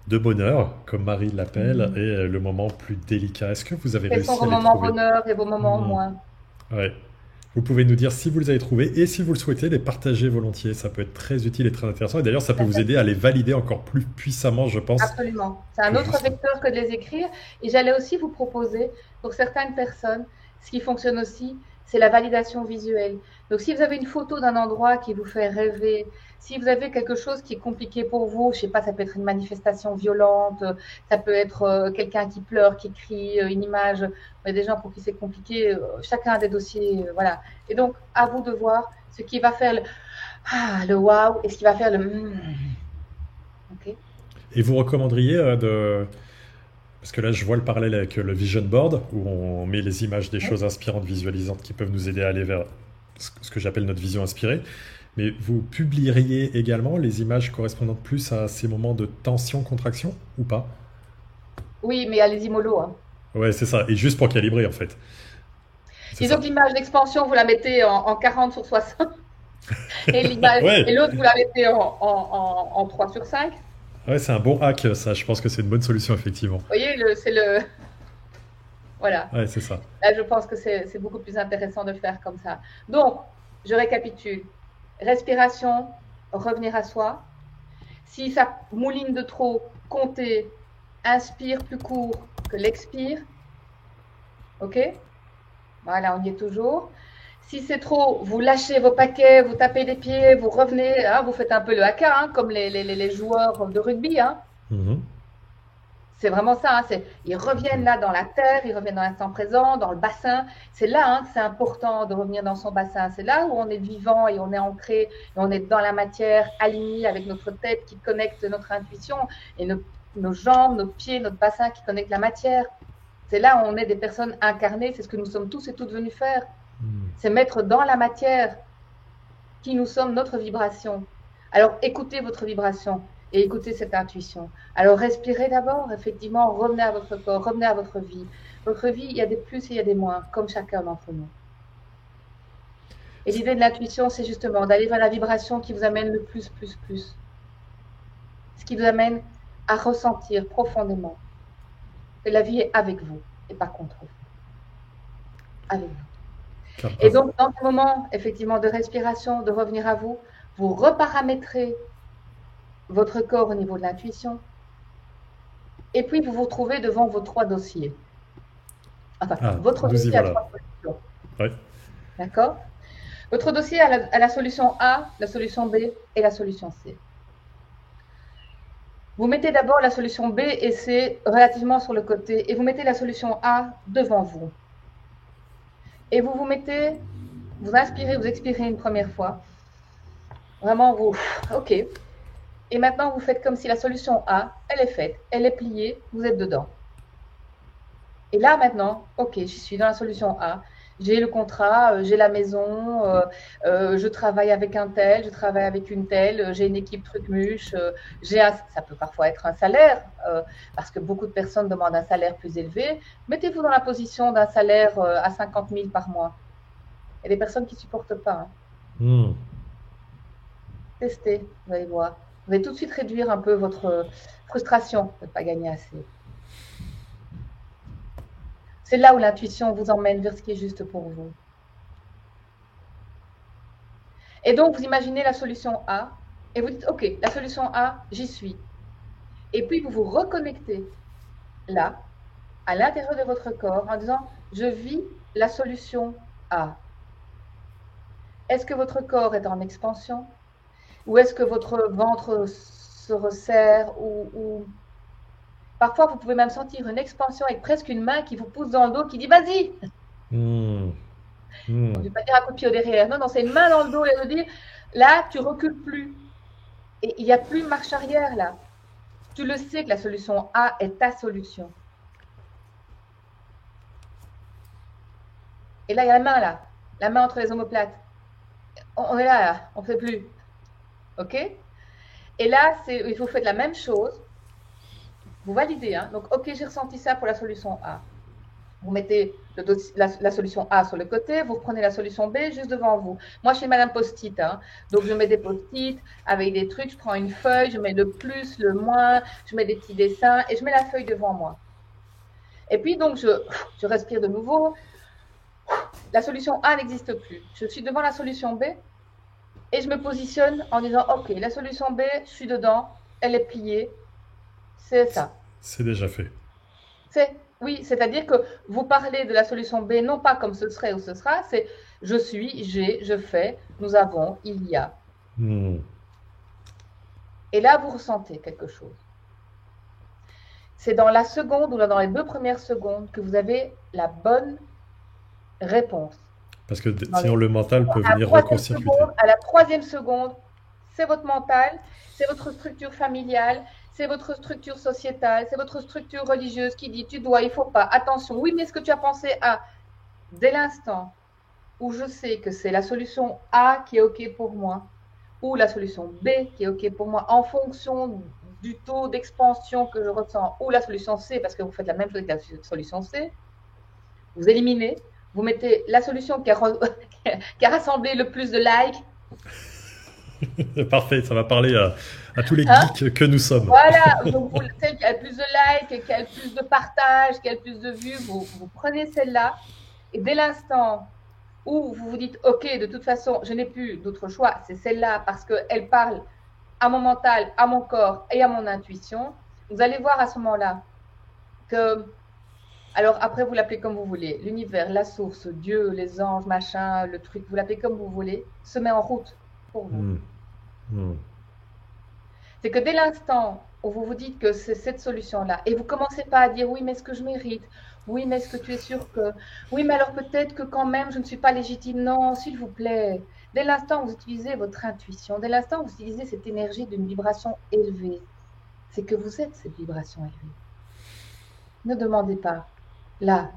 de bonheur, comme Marie l'appelle, et le moment plus délicat? Est-ce que vous avez réussi à les trouver? Quels sont vos moments bonheur et vos moments moins? Ouais. Vous pouvez nous dire si vous les avez trouvés, et si vous le souhaitez, les partager volontiers. Ça peut être très utile et très intéressant. Et d'ailleurs, ça peut vous aider à les valider encore plus puissamment, je pense. Absolument. C'est un autre vecteur que de les écrire. Et j'allais aussi vous proposer, pour certaines personnes, ce qui fonctionne aussi, c'est la validation visuelle. Donc, si vous avez une photo d'un endroit qui vous fait rêver, si vous avez quelque chose qui est compliqué pour vous, je ne sais pas, ça peut être une manifestation violente, ça peut être quelqu'un qui pleure, qui crie, une image, il y a des gens pour qui c'est compliqué, chacun a des dossiers, voilà. Et donc, à vous de voir ce qui va faire le wow et ce qui va faire le OK. Et vous recommanderiez parce que là, je vois le parallèle avec le vision board, où on met les images des choses inspirantes, visualisantes, qui peuvent nous aider à aller vers ce que j'appelle notre vision inspirée. Mais vous publieriez également les images correspondant plus à ces moments de tension, contraction, ou pas? Oui, mais allez-y mollo. Hein. Ouais, c'est ça. Et juste pour calibrer, en fait. Disons que l'image d'expansion, vous la mettez en 40/60. Et l'autre, vous la mettez en 3/5. Ouais, c'est un bon hack, ça. Je pense que c'est une bonne solution, effectivement. Vous voyez, Voilà. Ouais, c'est ça. Là, je pense que c'est beaucoup plus intéressant de faire comme ça. Donc, je récapitule. Respiration, revenir à soi. Si ça mouline de trop, comptez. Inspire plus court que l'expire. OK? Voilà, on y est toujours. Si c'est trop, vous lâchez vos paquets, vous tapez des pieds, vous revenez, hein, vous faites un peu le haka, hein, comme les joueurs de rugby. Hein. Mhm. C'est vraiment ça. Hein, ils reviennent là dans la terre, ils reviennent dans l'instant présent, dans le bassin. C'est là hein, que c'est important de revenir dans son bassin. C'est là où on est vivant et on est ancré, et on est dans la matière, aligné avec notre tête qui connecte notre intuition et nos jambes, nos pieds, notre bassin qui connectent la matière. C'est là où on est des personnes incarnées. C'est ce que nous sommes tous et toutes venus faire. C'est mettre dans la matière qui nous sommes, notre vibration. Alors écoutez votre vibration et écoutez cette intuition. Alors respirez d'abord, effectivement, revenez à votre corps, revenez à votre vie. Votre vie, il y a des plus et il y a des moins, comme chacun d'entre nous. Et l'idée de l'intuition, c'est justement d'aller vers la vibration qui vous amène le plus. Ce qui vous amène à ressentir profondément que la vie est avec vous et pas contre vous. Avec vous. Et donc, dans ce moment, effectivement, de respiration, de revenir à vous, vous reparamétrez votre corps au niveau de l'intuition. Et puis, vous vous retrouvez devant vos 3 dossiers. Enfin, votre dossier à 3 solutions. Oui. D'accord? Votre dossier a la solution A, la solution B et la solution C. Vous mettez d'abord la solution B et C relativement sur le côté. Et vous mettez la solution A devant vous. Et vous mettez, vous inspirez, vous expirez une première fois. Vraiment, vous, ok. Et maintenant, vous faites comme si la solution A, elle est faite, elle est pliée, vous êtes dedans. Et là, maintenant, ok, je suis dans la solution A. J'ai le contrat, j'ai la maison, je travaille avec un tel, je travaille avec une telle, j'ai une équipe truc-muche, ça peut parfois être un salaire, parce que beaucoup de personnes demandent un salaire plus élevé. Mettez-vous dans la position d'un salaire à 50 000 par mois. Il y a des personnes qui ne supportent pas. Hein. Testez, vous allez voir. Vous allez tout de suite réduire un peu votre frustration de ne pas gagner assez. C'est là où l'intuition vous emmène vers ce qui est juste pour vous. Et donc, vous imaginez la solution A et vous dites, OK, la solution A, j'y suis. Et puis, vous vous reconnectez là, à l'intérieur de votre corps, en disant, je vis la solution A. Est-ce que votre corps est en expansion? Ou est-ce que votre ventre se resserre ou... Parfois, vous pouvez même sentir une expansion avec presque une main qui vous pousse dans le dos, qui dit « Vas-y !» Je ne vais pas dire un coup de pied au derrière. Non, c'est une main dans le dos et elle dit « Là, tu ne recules plus. » Et il n'y a plus marche arrière, là. Tu le sais que la solution A est ta solution. Et là, il y a la main, là. La main entre les omoplates. On est là, on ne fait plus. OK? Et là, vous faites la même chose. Vous validez, hein? Donc, OK, j'ai ressenti ça pour la solution A. Vous mettez la solution A sur le côté, vous reprenez la solution B juste devant vous. Moi, je suis Madame Post-it, hein? Donc je mets des Post-it avec des trucs, je prends une feuille, je mets le plus, le moins, je mets des petits dessins et je mets la feuille devant moi. Et puis, donc, je respire de nouveau. La solution A n'existe plus. Je suis devant la solution B et je me positionne en disant, OK, la solution B, je suis dedans, elle est pliée. C'est ça. C'est déjà fait. Oui, c'est-à-dire que vous parlez de la solution B, non pas comme ce serait ou ce sera, c'est je suis, j'ai, je fais, nous avons, il y a. Et là, vous ressentez quelque chose. C'est dans la seconde ou dans les 2 premières secondes que vous avez la bonne réponse. Parce que sinon, le mental peut venir reconstituer. À la 3e seconde, c'est votre mental, c'est votre structure familiale, c'est votre structure sociétale, c'est votre structure religieuse qui dit tu dois, il ne faut pas, attention, oui, mais est-ce que tu as pensé à, dès l'instant où je sais que c'est la solution A qui est OK pour moi, ou la solution B qui est OK pour moi, en fonction du taux d'expansion que je ressens, ou la solution C, parce que vous faites la même chose que la solution C, vous éliminez, vous mettez la solution qui a rassemblé le plus de likes. Parfait, ça va parler à tous les geeks que nous sommes. Voilà, donc celle qui a le plus de likes, qui a le plus de partages, qui a le plus de vues, vous prenez celle-là et dès l'instant où vous vous dites ok, de toute façon, je n'ai plus d'autre choix, c'est celle-là parce qu'elle parle à mon mental, à mon corps et à mon intuition, vous allez voir à ce moment-là que Alors après, vous l'appelez comme vous voulez. L'univers, la source, Dieu, les anges, machin, le truc, vous l'appelez comme vous voulez, se met en route pour vous. Hmm. Hmm. C'est que dès l'instant où vous vous dites que c'est cette solution-là, et vous commencez pas à dire oui, mais est-ce que je mérite? Oui, mais est-ce que tu es sûr que... Oui, mais alors peut-être que quand même je ne suis pas légitime. Non, s'il vous plaît. Dès l'instant où vous utilisez votre intuition, dès l'instant où vous utilisez cette énergie d'une vibration élevée, c'est que vous êtes cette vibration élevée. Ne demandez pas, là,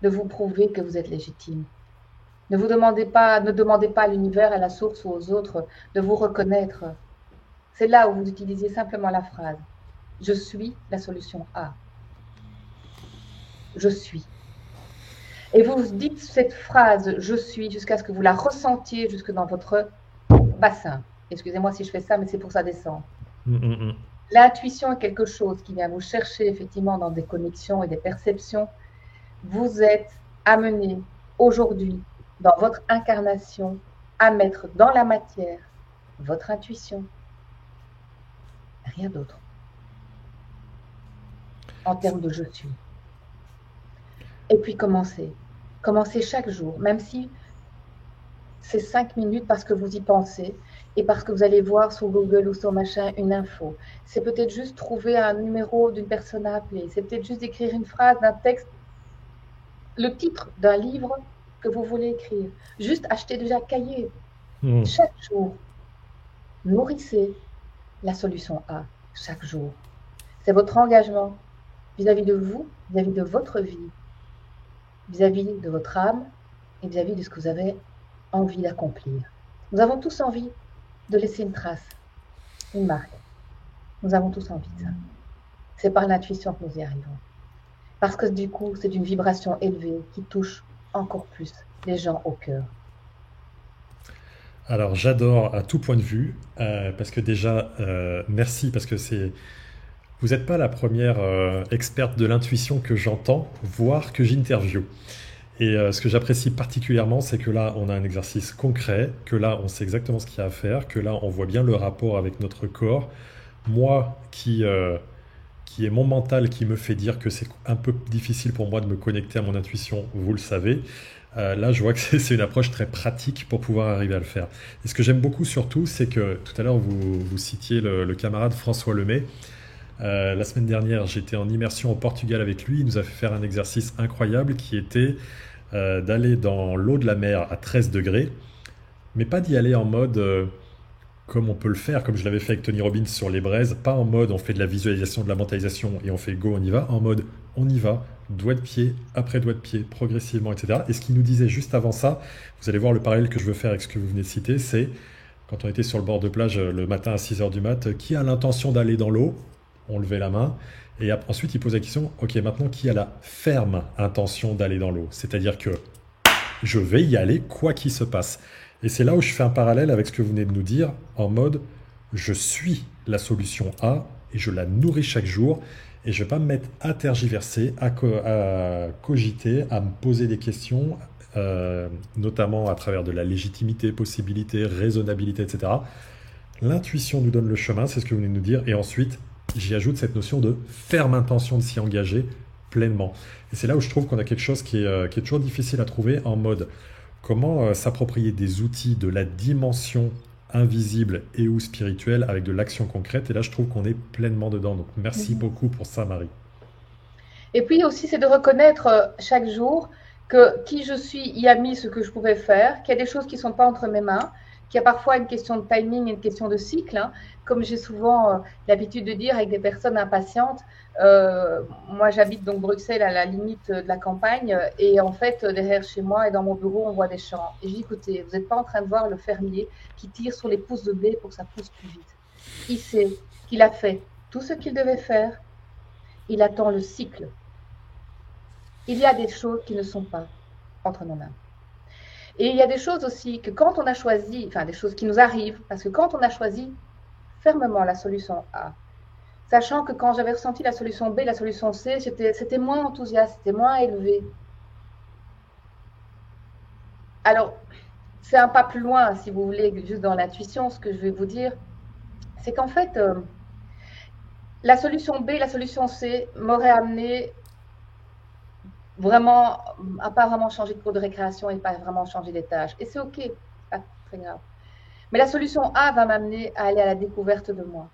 de vous prouver que vous êtes légitime. Ne demandez pas à l'univers, à la source ou aux autres de vous reconnaître. C'est là où vous utilisez simplement la phrase « Je suis la solution A ». Je suis. Et vous dites cette phrase « Je suis » jusqu'à ce que vous la ressentiez jusque dans votre bassin. Excusez-moi si je fais ça, mais c'est pour ça descendre. L'intuition est quelque chose qui vient vous chercher effectivement dans des connexions et des perceptions. Vous êtes amené aujourd'hui, dans votre incarnation, à mettre dans la matière votre intuition. Rien d'autre. En termes de je suis. Et puis commencez. Commencez chaque jour, même si c'est 5 minutes parce que vous y pensez et parce que vous allez voir sur Google ou sur machin une info. C'est peut-être juste trouver un numéro d'une personne à appeler. C'est peut-être juste écrire une phrase d'un texte, le titre d'un livre que vous voulez écrire. Juste acheter déjà un cahier. Chaque jour, nourrissez la solution A chaque jour. C'est votre engagement vis-à-vis de vous, vis-à-vis de votre vie, vis-à-vis de votre âme et vis-à-vis de ce que vous avez envie d'accomplir. Nous avons tous envie de laisser une trace, une marque. Nous avons tous envie de ça. C'est par l'intuition que nous y arrivons. Parce que du coup, c'est une vibration élevée qui touche encore plus les gens au cœur. Alors j'adore à tout point de vue, parce que déjà, merci, parce que vous n'êtes pas la première experte de l'intuition que j'entends, voire que j'interviewe. Et ce que j'apprécie particulièrement, c'est que là, on a un exercice concret, que là, on sait exactement ce qu'il y a à faire, que là, on voit bien le rapport avec notre corps. Moi, qui est mon mental, qui me fait dire que c'est un peu difficile pour moi de me connecter à mon intuition, vous le savez. Là, je vois que c'est une approche très pratique pour pouvoir arriver à le faire. Et ce que j'aime beaucoup surtout, c'est que tout à l'heure, vous citiez le camarade François Lemay. La semaine dernière, j'étais en immersion au Portugal avec lui. Il nous a fait faire un exercice incroyable qui était d'aller dans l'eau de la mer à 13 degrés, mais pas d'y aller en mode comme on peut le faire, comme je l'avais fait avec Tony Robbins sur les braises, pas en mode on fait de la visualisation, de la mentalisation et on fait go, on y va, en mode on y va, doigt de pied après doigt de pied, progressivement, etc. Et ce qu'il nous disait juste avant ça, vous allez voir le parallèle que je veux faire avec ce que vous venez de citer, c'est quand on était sur le bord de plage le matin à 6h du mat, qui a l'intention d'aller dans l'eau? On levait la main. Et ensuite, il pose la question, ok, maintenant, qui a la ferme intention d'aller dans l'eau? C'est-à-dire que je vais y aller quoi qu'il se passe. Et c'est là où je fais un parallèle avec ce que vous venez de nous dire, en mode, je suis la solution A et je la nourris chaque jour. Et je ne vais pas me mettre à tergiverser, à cogiter, à me poser des questions, notamment à travers de la légitimité, possibilité, raisonnabilité, etc. L'intuition nous donne le chemin, c'est ce que vous venez de nous dire. Et ensuite, j'y ajoute cette notion de ferme intention de s'y engager pleinement. Et c'est là où je trouve qu'on a quelque chose qui est toujours difficile à trouver, en mode comment s'approprier des outils de la dimension invisible et ou spirituelle avec de l'action concrète. Et là, je trouve qu'on est pleinement dedans. Donc, merci beaucoup pour ça, Marie. Et puis aussi, c'est de reconnaître chaque jour que qui je suis y a mis ce que je pouvais faire, qu'il y a des choses qui ne sont pas entre mes mains, qu'il y a parfois une question de timing et une question de cycle. Hein. Comme j'ai souvent l'habitude de dire avec des personnes impatientes, moi j'habite donc Bruxelles à la limite de la campagne et en fait derrière chez moi et dans mon bureau on voit des champs. Et je dis écoutez, vous n'êtes pas en train de voir le fermier qui tire sur les pousses de blé pour que ça pousse plus vite. Il sait qu'il a fait tout ce qu'il devait faire, il attend le cycle. Il y a des choses qui ne sont pas entre nos mains. Et il y a des choses aussi que quand on a choisi, enfin des choses qui nous arrivent, parce que quand on a choisi fermement la solution A, sachant que quand j'avais ressenti la solution B, la solution C, c'était moins enthousiaste, c'était moins élevé. Alors, c'est un pas plus loin, si vous voulez, juste dans l'intuition, ce que je vais vous dire, c'est qu'en fait, la solution B, la solution C m'aurait amené vraiment, à pas vraiment changer de cours de récréation et pas vraiment changer des tâches. Et c'est OK, pas très grave. Mais la solution A va m'amener à aller à la découverte de moi.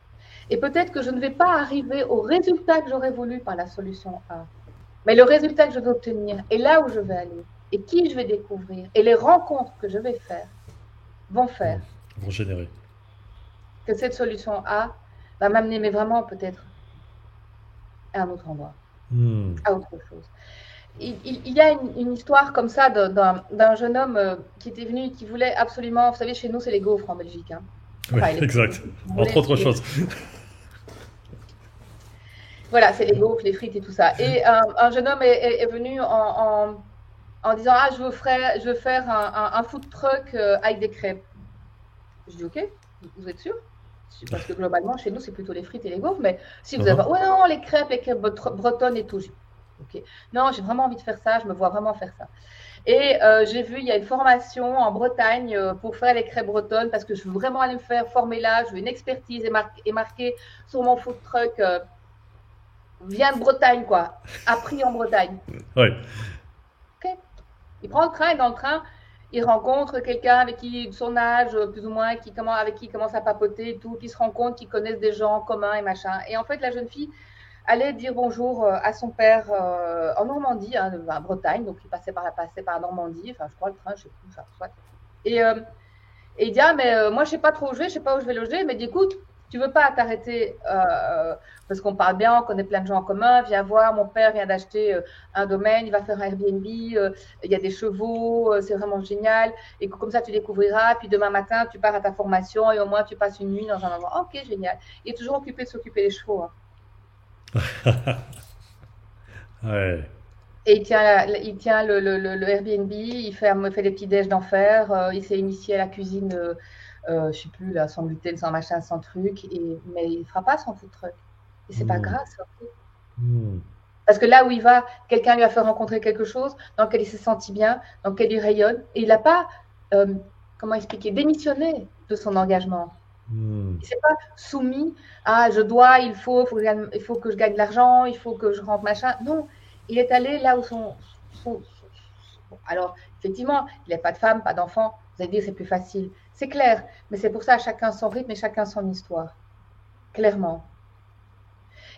Et peut-être que je ne vais pas arriver au résultat que j'aurais voulu par la solution A. Mais le résultat que je veux obtenir et là où je vais aller et qui je vais découvrir et les rencontres que je vais faire vont faire Vont générer. que cette solution A va m'amener, mais vraiment peut-être à un autre endroit, à autre chose. Il y a une histoire comme ça d'un jeune homme qui était venu, qui voulait absolument, vous savez, chez nous c'est les gaufres en Belgique. Hein. Oui, Enfin, exact. Entre autres choses. Voilà, c'est les gaufres, les frites et tout ça. Et un jeune homme est venu en disant, ah, je veux faire un food truck avec des crêpes. Je dis, ok, vous êtes sûr? Parce que globalement, chez nous, c'est plutôt les frites et les gaufres. Mais si vous avez, ouais, non, les crêpes bretonnes et tout. Ok. Non, j'ai vraiment envie de faire ça. Je me vois vraiment faire ça. Et j'ai vu, il y a une formation en Bretagne pour faire les crêpes bretonnes parce que je veux vraiment aller me faire former là. Je veux une expertise et marquer sur mon food truck vient de Bretagne, quoi. Appris en Bretagne. Oui. Ok. Il prend le train et dans le train, il rencontre quelqu'un avec qui, de son âge, plus ou moins, avec qui il commence à papoter et tout, qui se rend compte qu'ils connaissent des gens en commun et machin. Et en fait, la jeune fille allait dire bonjour à son père en Normandie, hein, en Bretagne, donc il passait par la Normandie, enfin, je crois le train, je sais plus, enfin, soit. Et il dit, ah, mais moi, je sais pas trop où je vais, je sais pas où je vais loger, mais dit, écoute, tu veux pas t'arrêter parce qu'on parle bien, on connaît plein de gens en commun, viens voir, mon père vient d'acheter un domaine, il va faire un Airbnb, il y a des chevaux, c'est vraiment génial, et comme ça tu découvriras, puis demain matin tu pars à ta formation et au moins tu passes une nuit dans un endroit. Ok, génial. Il est toujours occupé de s'occuper des chevaux. Hein. Ouais. Et il tient le Airbnb, il fait des petits déj d'enfer, il s'est initié à la cuisine, je sais plus, là, sans gluten, sans machin, sans truc, mais il ne fera pas son food truck. Et c'est pas grave, ça. Parce que là où il va, quelqu'un lui a fait rencontrer quelque chose dans lequel il s'est senti bien, dans lequel il rayonne, et il n'a pas, comment expliquer, démissionné de son engagement. Il ne s'est pas soumis à je dois, il faut que je gagne de l'argent, il faut que je rentre machin. Non, il est allé là où alors, effectivement, il n'a pas de femme, pas d'enfant. Vous allez dire c'est plus facile. C'est clair, mais c'est pour ça chacun son rythme et chacun son histoire. Clairement.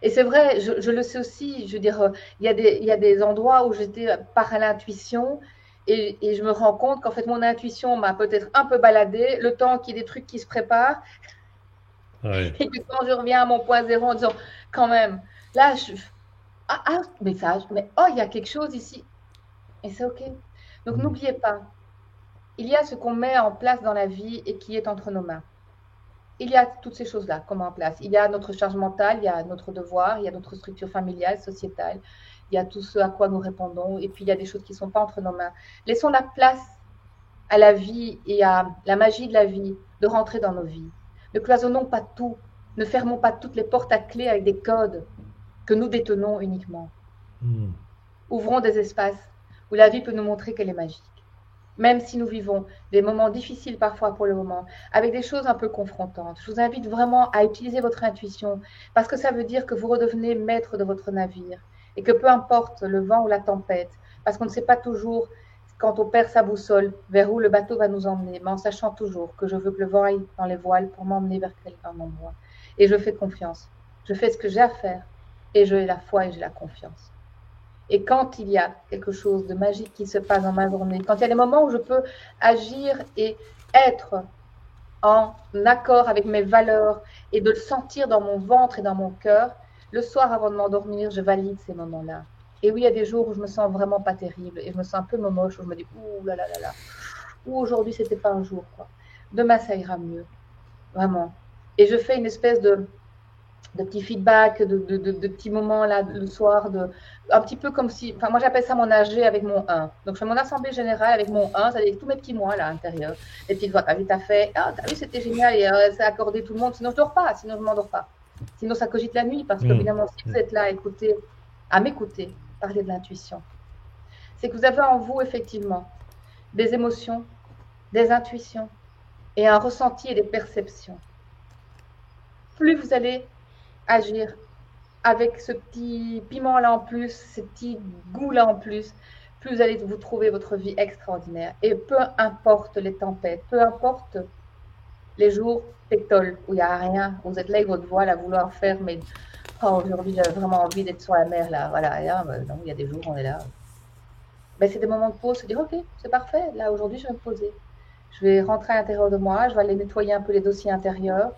Et c'est vrai, je le sais aussi, je veux dire, il y a des endroits où j'étais par l'intuition et je me rends compte qu'en fait mon intuition m'a peut-être un peu baladée, le temps qu'il y ait des trucs qui se préparent. Ouais. Et puis quand je reviens à mon point zéro en disant, quand même, là, mais oh, il y a quelque chose ici. Et c'est OK. Donc n'oubliez pas, il y a ce qu'on met en place dans la vie et qui est entre nos mains. Il y a toutes ces choses-là qu'on met en place. Il y a notre charge mentale, il y a notre devoir, il y a notre structure familiale, sociétale, il y a tout ce à quoi nous répondons, et puis il y a des choses qui ne sont pas entre nos mains. Laissons la place à la vie et à la magie de la vie de rentrer dans nos vies. Ne cloisonnons pas tout, ne fermons pas toutes les portes à clé avec des codes que nous détenons uniquement. Ouvrons des espaces où la vie peut nous montrer qu'elle est magique. Même si nous vivons des moments difficiles parfois pour le moment, avec des choses un peu confrontantes. Je vous invite vraiment à utiliser votre intuition, parce que ça veut dire que vous redevenez maître de votre navire, et que peu importe le vent ou la tempête, parce qu'on ne sait pas toujours, quand on perd sa boussole, vers où le bateau va nous emmener, mais en sachant toujours que je veux que le vent aille dans les voiles pour m'emmener vers un endroit. Et je fais confiance. Je fais ce que j'ai à faire, et j'ai la foi et j'ai la confiance. Et quand il y a quelque chose de magique qui se passe dans ma journée, quand il y a des moments où je peux agir et être en accord avec mes valeurs et de le sentir dans mon ventre et dans mon cœur, le soir avant de m'endormir, je valide ces moments-là. Et oui, il y a des jours où je me sens vraiment pas terrible et je me sens un peu momoche, où je me dis ouh là là là là, ou aujourd'hui c'était pas un jour, quoi. Demain ça ira mieux, vraiment. Et je fais une espèce de petits feedbacks, de petits moments là le soir, un petit peu comme si, enfin moi j'appelle ça mon AG avec mon 1. Donc je fais mon assemblée générale avec mon 1, c'est-à-dire tous mes petits mois là à l'intérieur. Les petites voix, t'as vu, t'as fait, ah t'as vu c'était génial et ça a accordé tout le monde, sinon je dors pas, sinon je m'endors pas. Sinon ça cogite la nuit parce que évidemment si vous êtes là à m'écouter, parler de l'intuition, c'est que vous avez en vous effectivement des émotions, des intuitions et un ressenti et des perceptions. Plus vous allez agir avec ce petit piment-là en plus, ce petit goût-là en plus, plus vous allez vous trouver votre vie extraordinaire. Et peu importe les tempêtes, peu importe les jours pectoles où il n'y a rien, où vous êtes là avec votre voile à vouloir faire, mais aujourd'hui j'avais vraiment envie d'être sur la mer là, voilà, et là, non, il y a des jours où on est là. Mais c'est des moments de pause, se dire ok, c'est parfait, là aujourd'hui je vais me poser. Je vais rentrer à l'intérieur de moi, je vais aller nettoyer un peu les dossiers intérieurs.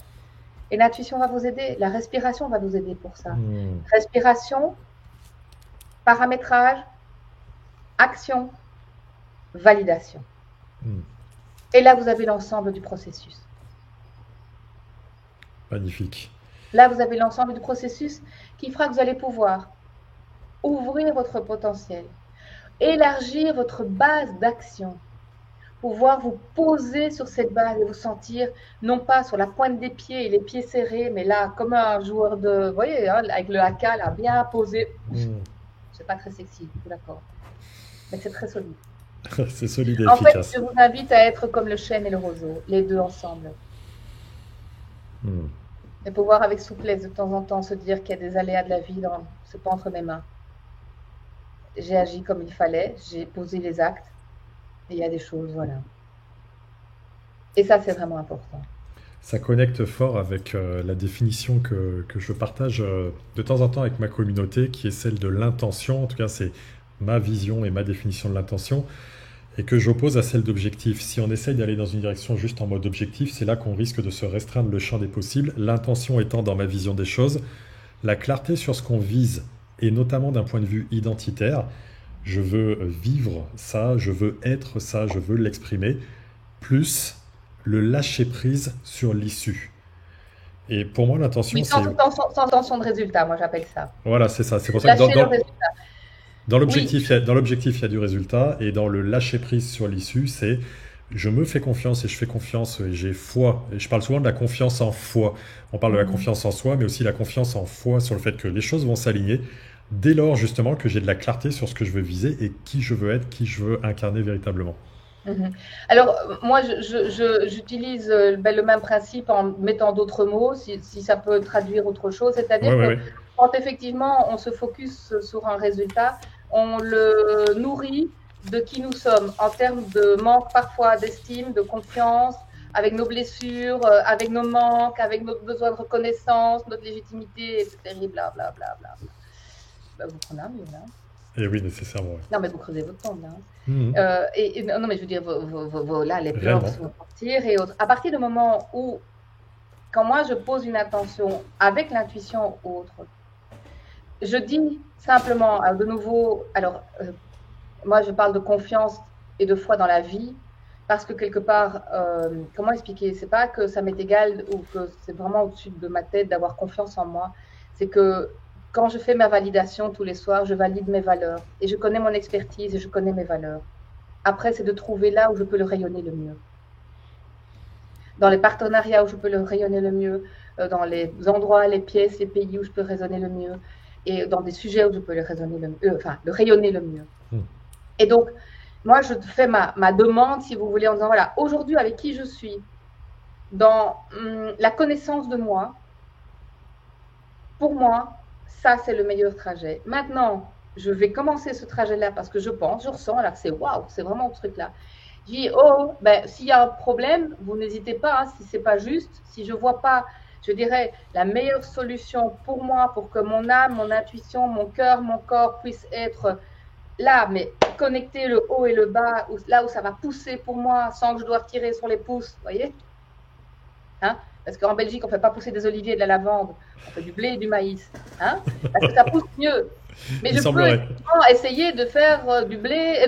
Et l'intuition va vous aider, la respiration va vous aider pour ça. Respiration, paramétrage, action, validation. Et là, vous avez l'ensemble du processus. Magnifique. Là, vous avez l'ensemble du processus qui fera que vous allez pouvoir ouvrir votre potentiel, élargir votre base d'action, pouvoir vous poser sur cette base et vous sentir, non pas sur la pointe des pieds et les pieds serrés, mais là, comme un joueur de, vous voyez, hein, avec le haka, là, bien posé. C'est pas très sexy, d'accord. Mais c'est très solide. C'est solide et en efficace. fait, je vous invite à être comme le chêne et le roseau, les deux ensemble. Et pouvoir avec souplesse de temps en temps se dire qu'il y a des aléas de la vie, c'est pas entre mes mains. J'ai agi comme il fallait, j'ai posé les actes, et il y a des choses, voilà. Et ça, c'est vraiment important. Ça connecte fort avec la définition que je partage de temps en temps avec ma communauté, qui est celle de l'intention. En tout cas, c'est ma vision et ma définition de l'intention, et que j'oppose à celle d'objectif. Si on essaye d'aller dans une direction juste en mode objectif, c'est là qu'on risque de se restreindre le champ des possibles. L'intention étant, dans ma vision des choses, la clarté sur ce qu'on vise, et notamment d'un point de vue identitaire. Je veux vivre ça, je veux être ça, je veux l'exprimer, plus le lâcher-prise sur l'issue. Et pour moi, l'intention, oui, sans tension de résultat, moi j'appelle ça. Voilà, c'est ça. C'est pour ça que dans l'objectif, oui. Il y a du résultat, et dans le lâcher-prise sur l'issue, c'est je me fais confiance et je fais confiance et j'ai foi. Et je parle souvent de la confiance en foi. On parle de la confiance en soi, mais aussi la confiance en foi sur le fait que les choses vont s'aligner. Dès lors, justement, que j'ai de la clarté sur ce que je veux viser et qui je veux être, qui je veux incarner véritablement. Alors, moi, j'utilise le même principe en mettant d'autres mots, si ça peut traduire autre chose. C'est-à-dire que quand effectivement on se focus sur un résultat, on le nourrit de qui nous sommes en termes de manque parfois d'estime, de confiance, avec nos blessures, avec nos manques, avec notre besoin de reconnaissance, notre légitimité, etc. Blablabla. Vous prenez un mur, là. Et oui, nécessairement. Non, mais vous creusez votre tombe, là. Non, mais je veux dire, là, les pleurs vont sortir et autres. À partir du moment où, quand moi, je pose une intention avec l'intuition autre, je dis simplement, de nouveau, alors, moi, je parle de confiance et de foi dans la vie, parce que quelque part, comment expliquer? C'est pas que ça m'est égal ou que c'est vraiment au-dessus de ma tête d'avoir confiance en moi. C'est que quand je fais ma validation tous les soirs, je valide mes valeurs et je connais mon expertise et je connais mes valeurs. Après, c'est de trouver là où je peux le rayonner le mieux. Dans les partenariats où je peux le rayonner le mieux, dans les endroits, les pièces, les pays où je peux rayonner le mieux, et dans des sujets où je peux le rayonner le mieux. Et donc, moi, je fais ma demande, si vous voulez, en disant, voilà, aujourd'hui, avec qui je suis, dans la connaissance de moi, pour moi, ça, c'est le meilleur trajet. Maintenant, je vais commencer ce trajet-là parce que je ressens là que c'est waouh, c'est vraiment ce truc-là. Je dis, s'il y a un problème, vous n'hésitez pas, si c'est pas juste, si je vois pas, je dirais, la meilleure solution pour moi, pour que mon âme, mon intuition, mon cœur, mon corps puissent être là, mais connecter le haut et le bas, là où ça va pousser pour moi, sans que je doive tirer sur les pouces, vous voyez, hein? Parce qu'en Belgique, on ne fait pas pousser des oliviers et de la lavande, on fait du blé et du maïs, hein? Parce que ça pousse mieux. Mais je peux essayer de faire du blé,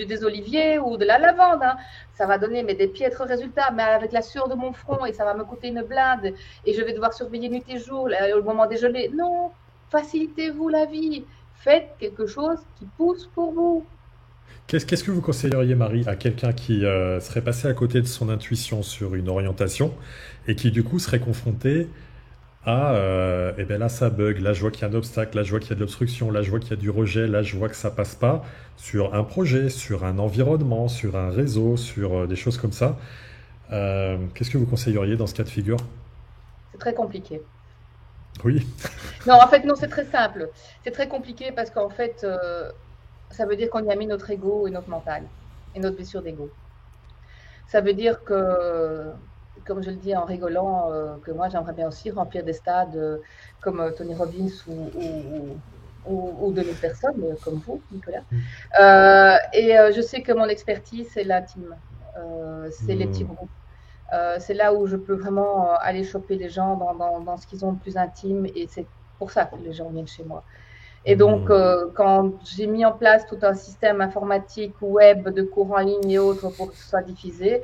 des oliviers ou de la lavande, hein. Ça va donner des piètres résultats, mais avec la sueur de mon front, et ça va me coûter une blinde, et je vais devoir surveiller nuit et jour au moment des gelées. Non, facilitez-vous la vie, faites quelque chose qui pousse pour vous. Qu'est-ce que vous conseilleriez, Marie, à quelqu'un qui serait passé à côté de son intuition sur une orientation et qui, du coup, serait confronté à là, ça bug, là, je vois qu'il y a un obstacle, là, je vois qu'il y a de l'obstruction, là, je vois qu'il y a du rejet, là, je vois que ça passe pas sur un projet, sur un environnement, sur un réseau, sur des choses comme ça. Qu'est-ce que vous conseilleriez dans ce cas de figure? C'est très compliqué. Oui. Non, en fait, non, c'est très simple. C'est très compliqué parce qu'en fait, ça veut dire qu'on y a mis notre ego et notre mental et notre blessure d'ego. Ça veut dire que, comme je le dis en rigolant, que moi, j'aimerais bien aussi remplir des stades comme Tony Robbins ou 2000 personnes, comme vous, Nicolas. Je sais que mon expertise, c'est l'intime. C'est les petits groupes. C'est là où je peux vraiment aller choper les gens dans ce qu'ils ont de plus intime et c'est pour ça que les gens viennent chez moi. Et donc, quand j'ai mis en place tout un système informatique, web, de cours en ligne et autres pour que ce soit diffusé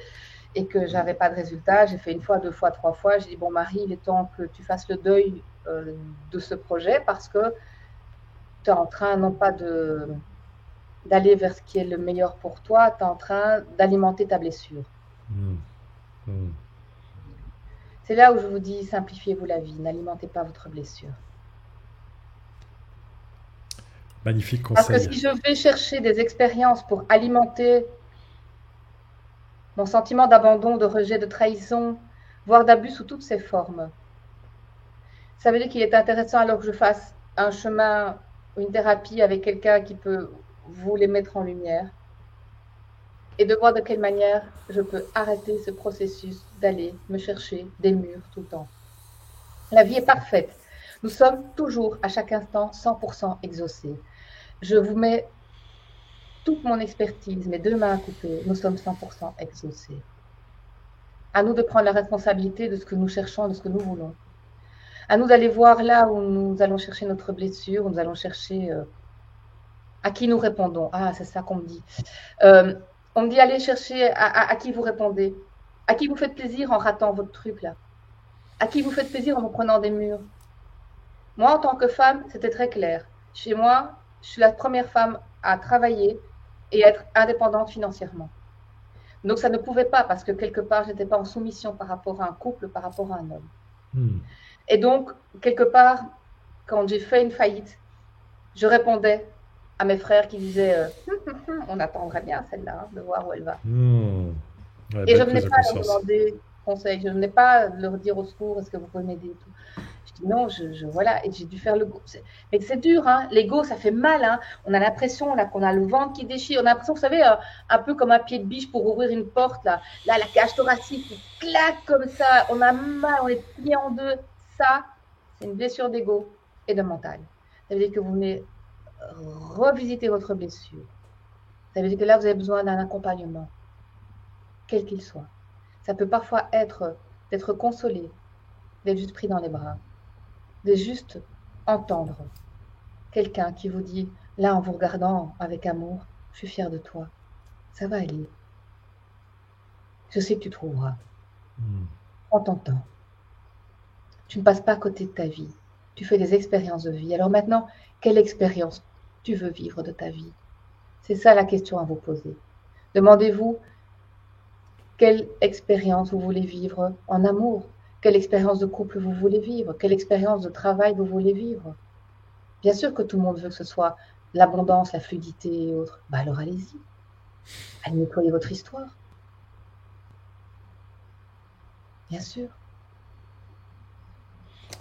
et que j'avais pas de résultat, j'ai fait 1 fois, 2 fois, 3 fois. J'ai dit, bon, Marie, il est temps que tu fasses le deuil de ce projet parce que tu es en train, non pas d'aller vers ce qui est le meilleur pour toi, tu es en train d'alimenter ta blessure. C'est là où je vous dis, simplifiez-vous la vie, n'alimentez pas votre blessure. Magnifique conseil. Parce que si je vais chercher des expériences pour alimenter mon sentiment d'abandon, de rejet, de trahison, voire d'abus sous toutes ses formes, ça veut dire qu'il est intéressant alors que je fasse un chemin ou une thérapie avec quelqu'un qui peut vous les mettre en lumière et de voir de quelle manière je peux arrêter ce processus d'aller me chercher des murs tout le temps. La vie est parfaite. Nous sommes toujours, à chaque instant, 100% exaucés. Je vous mets toute mon expertise, mes 2 mains coupées, nous sommes 100% exaucés. À nous de prendre la responsabilité de ce que nous cherchons, de ce que nous voulons. À nous d'aller voir là où nous allons chercher notre blessure, où nous allons chercher à qui nous répondons. Ah, c'est ça qu'on me dit. On me dit allez chercher à qui vous répondez, à qui vous faites plaisir en ratant votre truc là, à qui vous faites plaisir en vous prenant des murs. Moi, en tant que femme, c'était très clair. Chez moi, je suis la première femme à travailler et à être indépendante financièrement. Donc, ça ne pouvait pas parce que quelque part, je n'étais pas en soumission par rapport à un couple, par rapport à un homme. Et donc, quelque part, quand j'ai fait une faillite, je répondais à mes frères qui disaient on attendrait bien celle-là, de voir où elle va. Ouais, Et je belle venais prise de pas leur conscience. demander conseil, je venais pas leur dire au secours, est-ce que vous pouvez m'aider et tout. Je dis non, voilà, et j'ai dû faire le go. Mais c'est dur, hein, l'ego, ça fait mal, hein. On a l'impression là qu'on a le ventre qui déchire, on a l'impression, vous savez, un peu comme un pied de biche pour ouvrir une porte, là, la cage thoracique qui claque comme ça, on a mal, on est plié en deux. Ça, c'est une blessure d'ego et de mental. Ça veut dire que vous venez revisiter votre blessure. Ça veut dire que là, vous avez besoin d'un accompagnement, quel qu'il soit. Ça peut parfois être d'être consolé, d'être juste pris dans les bras, de juste entendre quelqu'un qui vous dit, là, en vous regardant avec amour, je suis fière de toi, ça va aller. Je sais que tu trouveras. Prends ton temps. Tu ne passes pas à côté de ta vie. Tu fais des expériences de vie. Alors maintenant, quelle expérience tu veux vivre de ta vie? C'est ça la question à vous poser. Demandez-vous quelle expérience vous voulez vivre en amour, quelle expérience de couple vous voulez vivre, quelle expérience de travail vous voulez vivre. Bien sûr que tout le monde veut que ce soit l'abondance, la fluidité et autres. Bah alors allez-y. Allez nettoyer votre histoire. Bien sûr.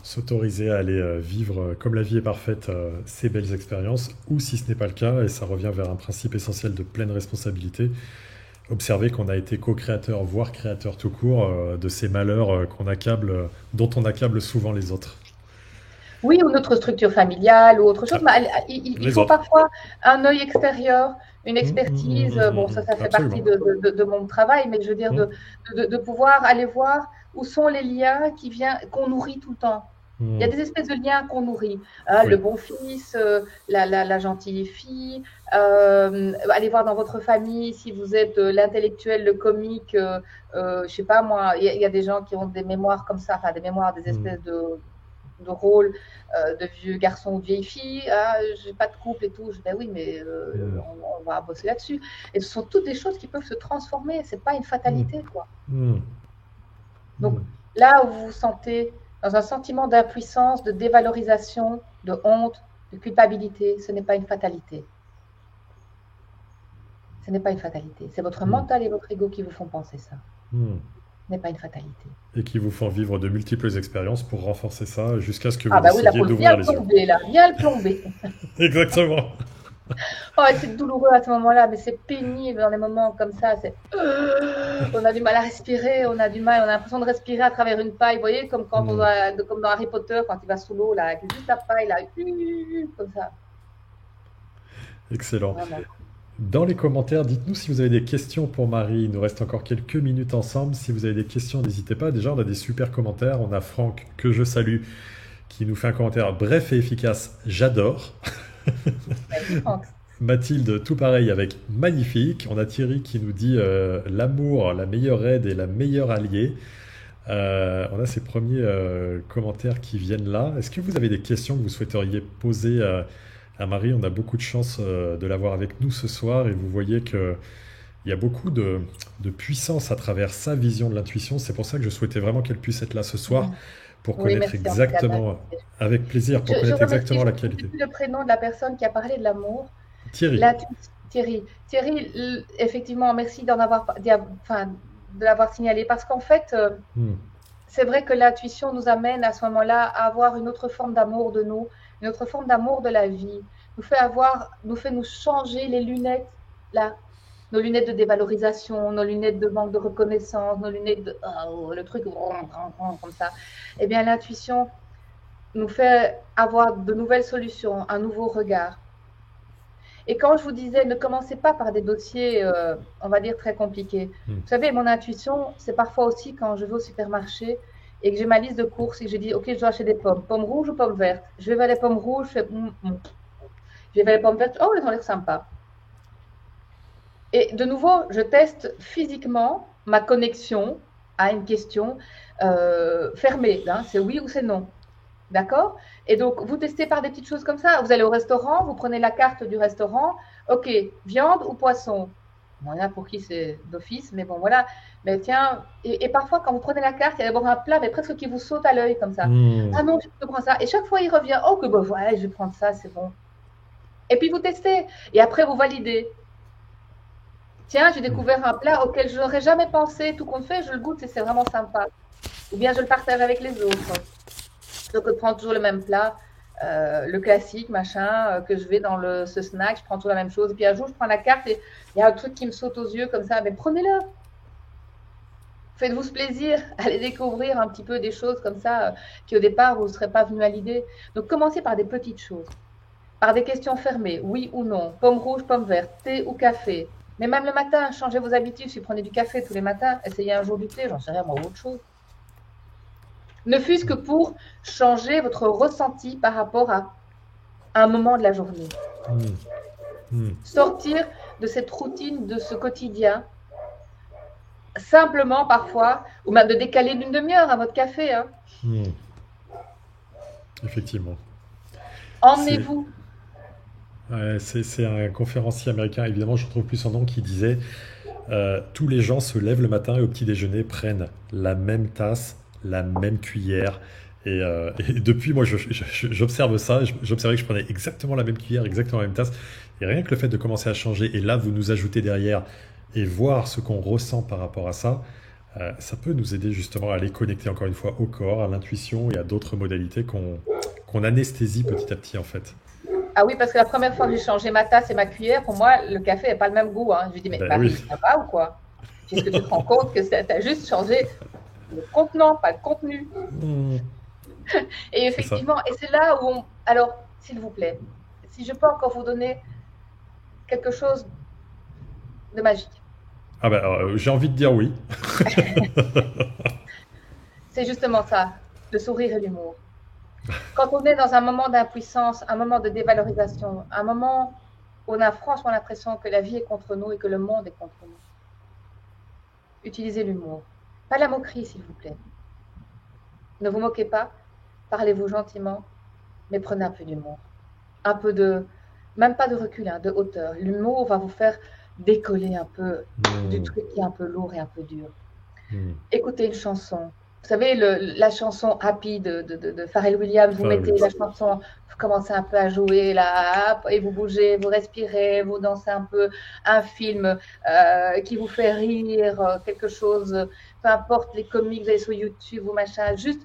S'autoriser à aller vivre comme la vie est parfaite, ces belles expériences, ou si ce n'est pas le cas, et ça revient vers un principe essentiel de pleine responsabilité, observer qu'on a été co-créateur, voire créateur tout court, de ces malheurs dont on accable souvent les autres. Oui, ou notre structure familiale ou autre chose. Mais il faut parfois un œil extérieur, une expertise. Bon, ça fait absolument. partie de mon travail, mais je veux dire de pouvoir aller voir où sont les liens qu'on nourrit tout le temps. Il y a des espèces de liens qu'on nourrit. Le bon fils, la gentille fille. Allez voir dans votre famille si vous êtes l'intellectuel, le comique. Je sais pas moi. Il y a des gens qui ont des mémoires comme ça, enfin des mémoires, des espèces de rôle de vieux garçon ou de vieille fille, j'ai pas de couple et tout. Je dis oui, mais on va bosser là-dessus. Et ce sont toutes des choses qui peuvent se transformer. C'est pas une fatalité, quoi. Donc là où vous vous sentez dans un sentiment d'impuissance, de dévalorisation, de honte, de culpabilité, ce n'est pas une fatalité. Ce n'est pas une fatalité. C'est votre mental et votre ego qui vous font penser ça. n'est pas une fatalité. Et qui vous font vivre de multiples expériences pour renforcer ça jusqu'à ce que vous Ah bah oui, là, décidiez faut bien d'ouvrir le les yeux. plomber, là, bien le plomber. Exactement. Oh, et c'est douloureux à ce moment-là, mais c'est pénible dans les moments comme ça. On a du mal à respirer, on a l'impression de respirer à travers une paille. Vous voyez, comme quand comme dans Harry Potter, quand il va sous l'eau, là, avec juste la paille, là, comme ça. Excellent. Vraiment. Dans les commentaires, dites-nous si vous avez des questions pour Marie. Il nous reste encore quelques minutes ensemble. Si vous avez des questions, n'hésitez pas. Déjà, on a des super commentaires. On a Franck, que je salue, qui nous fait un commentaire bref et efficace. J'adore. Merci, Franck. Mathilde, tout pareil avec magnifique. On a Thierry qui nous dit l'amour, la meilleure aide et la meilleure alliée. On a ces premiers commentaires qui viennent là. Est-ce que vous avez des questions que vous souhaiteriez poser à Marie? On a beaucoup de chance de l'avoir avec nous ce soir et vous voyez qu'il y a beaucoup de puissance à travers sa vision de l'intuition. C'est pour ça que je souhaitais vraiment qu'elle puisse être là ce soir pour Oui, connaître merci, en tout cas, exactement, avec plaisir, pour connaître exactement la qualité. Le prénom de la personne qui a parlé de l'amour. Thierry. Thierry, effectivement, merci de l'avoir signalé parce qu'en fait, c'est vrai que l'intuition nous amène à ce moment-là à avoir une autre forme d'amour de nous, une autre forme d'amour de la vie, nous fait nous changer les lunettes, là, nos lunettes de dévalorisation, nos lunettes de manque de reconnaissance, nos lunettes de le truc comme ça. Eh bien, l'intuition nous fait avoir de nouvelles solutions, un nouveau regard. Et quand je vous disais, ne commencez pas par des dossiers, on va dire, très compliqués. Vous savez, mon intuition, c'est parfois aussi quand je vais au supermarché et que j'ai ma liste de courses et que je dis, OK, je dois acheter des pommes. Pommes rouges ou pommes vertes? Je vais vers les pommes rouges, je fais, Je vais vers les pommes vertes, oh, elles ont l'air sympas. Et de nouveau, je teste physiquement ma connexion à une question fermée. Hein, c'est oui ou c'est non. D'accord? Et donc, vous testez par des petites choses comme ça. Vous allez au restaurant, vous prenez la carte du restaurant. OK, viande ou poisson? Bon, il y en a pour qui c'est d'office, mais bon, voilà. Mais tiens, et parfois, quand vous prenez la carte, il y a d'abord un plat, mais presque qui vous saute à l'œil comme ça. Ah non, je peux prendre ça. Et chaque fois, il revient. Oh, que bon, ouais, je vais prendre ça, c'est bon. Et puis, vous testez. Et après, vous validez. Tiens, j'ai découvert un plat auquel je n'aurais jamais pensé. Tout compte fait, je le goûte et c'est vraiment sympa. Ou bien, je le partage avec les autres. Donc, je prends toujours le même plat, le classique, machin, que je vais dans ce snack, je prends toujours la même chose. Et puis un jour, je prends la carte et il y a un truc qui me saute aux yeux comme ça. Mais prenez-le. Faites-vous ce plaisir. Allez découvrir un petit peu des choses comme ça qui, au départ, vous ne serez pas venu à l'idée. Donc, commencez par des petites choses. Par des questions fermées, oui ou non. Pomme rouge, pomme verte, thé ou café. Mais même le matin, changez vos habitudes. Si vous prenez du café tous les matins, essayez un jour du thé, j'en sais rien, moi, autre chose. Ne fût-ce que pour changer votre ressenti par rapport à un moment de la journée. Sortir de cette routine, de ce quotidien, simplement parfois, ou même de décaler d'une demi-heure à votre café. Hein. Effectivement. Emmenez-vous. C'est un conférencier américain, évidemment, je ne retrouve plus son nom, qui disait tous les gens se lèvent le matin et au petit déjeuner prennent la même tasse, la même cuillère. Et depuis, moi, j'observe ça. J'observais que je prenais exactement la même cuillère, exactement la même tasse. Et rien que le fait de commencer à changer, et là, vous nous ajoutez derrière, et voir ce qu'on ressent par rapport à ça, ça peut nous aider justement à les connecter encore une fois au corps, à l'intuition et à d'autres modalités qu'on anesthésie petit à petit, en fait. Ah oui, parce que la première fois que j'ai changé ma tasse et ma cuillère, pour moi, le café n'a pas le même goût. Hein. Je lui dis, mais Marie, ça va ou quoi? Est-ce que tu te rends compte que tu as juste changé le contenant, pas le contenu? Et effectivement, et c'est là où Alors, s'il vous plaît, si je peux encore vous donner quelque chose de magique. Ah ben, j'ai envie de dire oui. C'est justement ça, le sourire et l'humour. Quand on est dans un moment d'impuissance, un moment de dévalorisation, un moment où on a franchement l'impression que la vie est contre nous et que le monde est contre nous, utilisez l'humour. Pas la moquerie, s'il vous plaît. Ne vous moquez pas, parlez-vous gentiment, mais prenez un peu d'humour. Un peu de, même pas de recul, hein, de hauteur. L'humour va vous faire décoller un peu du truc qui est un peu lourd et un peu dur. Écoutez une chanson, savez, la chanson Happy de Pharrell Williams, vous mettez la chanson, vous commencez un peu à jouer là, et vous bougez, vous respirez, vous dansez un peu, un film qui vous fait rire, quelque chose, peu importe les comics, vous allez sur YouTube ou machin, juste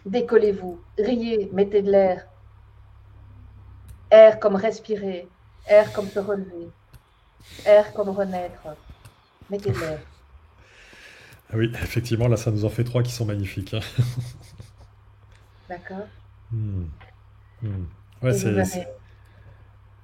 décollez-vous, riez, mettez de l'air. Air comme respirer, air comme se relever, air comme renaître, mettez de l'air. Oui, effectivement, là, ça nous en fait 3 qui sont magnifiques. D'accord. Ouais, Et vous verrez.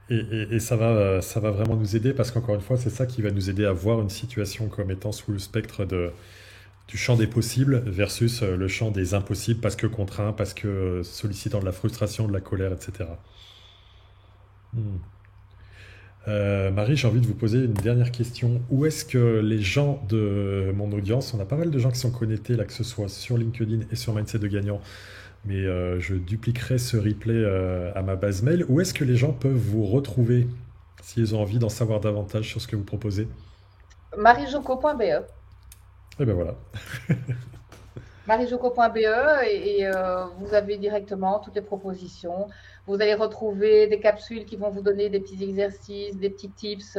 et ça va vraiment nous aider parce qu'encore une fois, c'est ça qui va nous aider à voir une situation comme étant sous le spectre du champ des possibles versus le champ des impossibles parce que contraint, parce que sollicitant de la frustration, de la colère, etc. Marie, j'ai envie de vous poser une dernière question. Où est-ce que les gens de mon audience, on a pas mal de gens qui sont connectés, là, que ce soit sur LinkedIn et sur Mindset de Gagnant, mais je dupliquerai ce replay à ma base mail. Où est-ce que les gens peuvent vous retrouver s'ils ont envie d'en savoir davantage sur ce que vous proposez? Marijoco.be. Et ben voilà. Marijoco.be et vous avez directement toutes les propositions. Vous allez retrouver des capsules qui vont vous donner des petits exercices, des petits tips,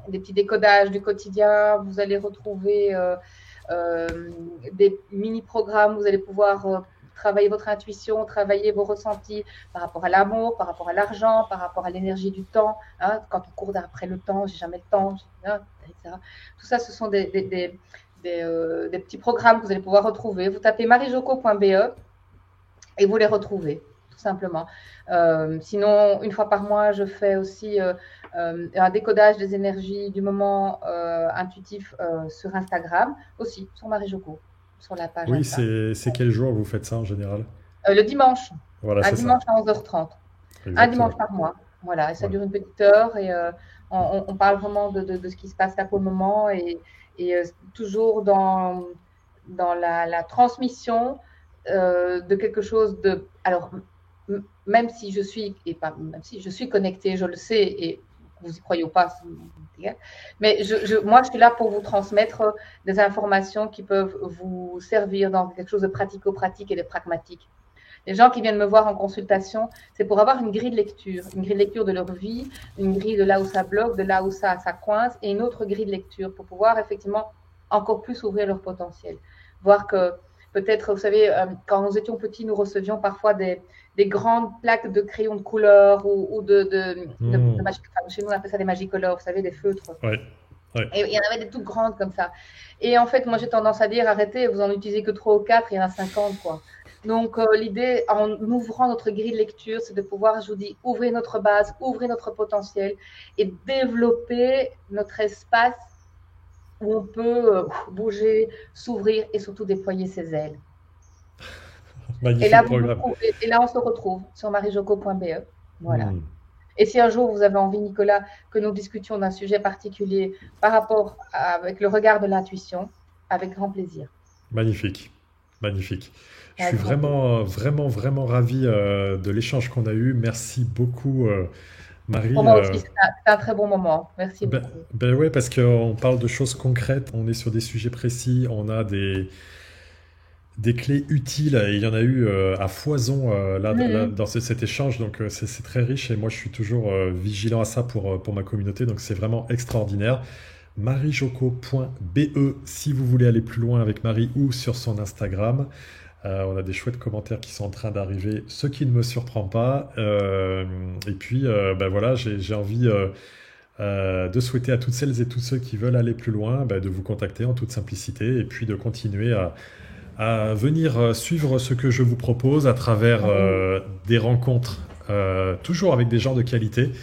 des petits décodages du quotidien. Vous allez retrouver des mini-programmes. Vous allez pouvoir travailler votre intuition, travailler vos ressentis par rapport à l'amour, par rapport à l'argent, par rapport à l'énergie du temps. Hein, quand on court après le temps, j'ai jamais le temps, etc. Tout ça, ce sont des petits programmes que vous allez pouvoir retrouver. Vous tapez marijoco.be et vous les retrouvez, tout simplement. Sinon, une fois par mois, je fais aussi un décodage des énergies du moment intuitif sur Instagram, aussi sur Marijoco, sur la page. Oui, c'est quel jour vous faites ça en général? Le dimanche. Voilà, un c'est dimanche ça. à 11h30. Exactement. Un dimanche par mois. Voilà, et ça dure une petite heure et on parle vraiment de ce qui se passe là pour le moment et toujours dans la transmission de quelque chose de... Alors, même si je suis, et pas même si je suis connectée, je le sais, et vous y croyez ou pas, mais moi, je suis là pour vous transmettre des informations qui peuvent vous servir dans quelque chose de pratico-pratique et de pragmatique. Les gens qui viennent me voir en consultation, c'est pour avoir une grille de lecture de leur vie, une grille de là où ça bloque, de là où ça coince, et une autre grille de lecture pour pouvoir effectivement encore plus ouvrir leur potentiel. Voir que peut-être, vous savez, quand nous étions petits, nous recevions parfois des grandes plaques de crayons de couleur ou de magic, chez nous on appelle ça des magicolores, vous savez, des feutres. Ouais. Et il y en avait des toutes grandes comme ça. Et en fait, moi j'ai tendance à dire, arrêtez, vous en utilisez que 3 ou 4, il y en a 50 quoi. Donc, l'idée, en ouvrant notre grille de lecture, c'est de pouvoir, je vous dis, ouvrir notre base, ouvrir notre potentiel et développer notre espace où on peut bouger, s'ouvrir et surtout déployer ses ailes. Magnifique programme. Et là, on se retrouve sur marijoco.be. Voilà. Et si un jour vous avez envie, Nicolas, que nous discutions d'un sujet particulier par rapport avec le regard de l'intuition, avec grand plaisir. Magnifique. Je suis vraiment ravi de l'échange qu'on a eu. Merci beaucoup, Marie. Pour moi aussi, c'est un très bon moment. Merci beaucoup. Ben ouais, parce qu'on parle de choses concrètes, on est sur des sujets précis, on a des clés utiles, et il y en a eu à foison là, dans cet échange, donc c'est très riche, et moi je suis toujours vigilant à ça pour ma communauté, donc c'est vraiment extraordinaire. marijoco.be si vous voulez aller plus loin avec Marie ou sur son Instagram. On a des chouettes commentaires qui sont en train d'arriver, ce qui ne me surprend pas. Et puis, ben voilà, j'ai envie de souhaiter à toutes celles et tous ceux qui veulent aller plus loin, de vous contacter en toute simplicité et puis de continuer à venir suivre ce que je vous propose à travers des rencontres, toujours avec des gens de qualité,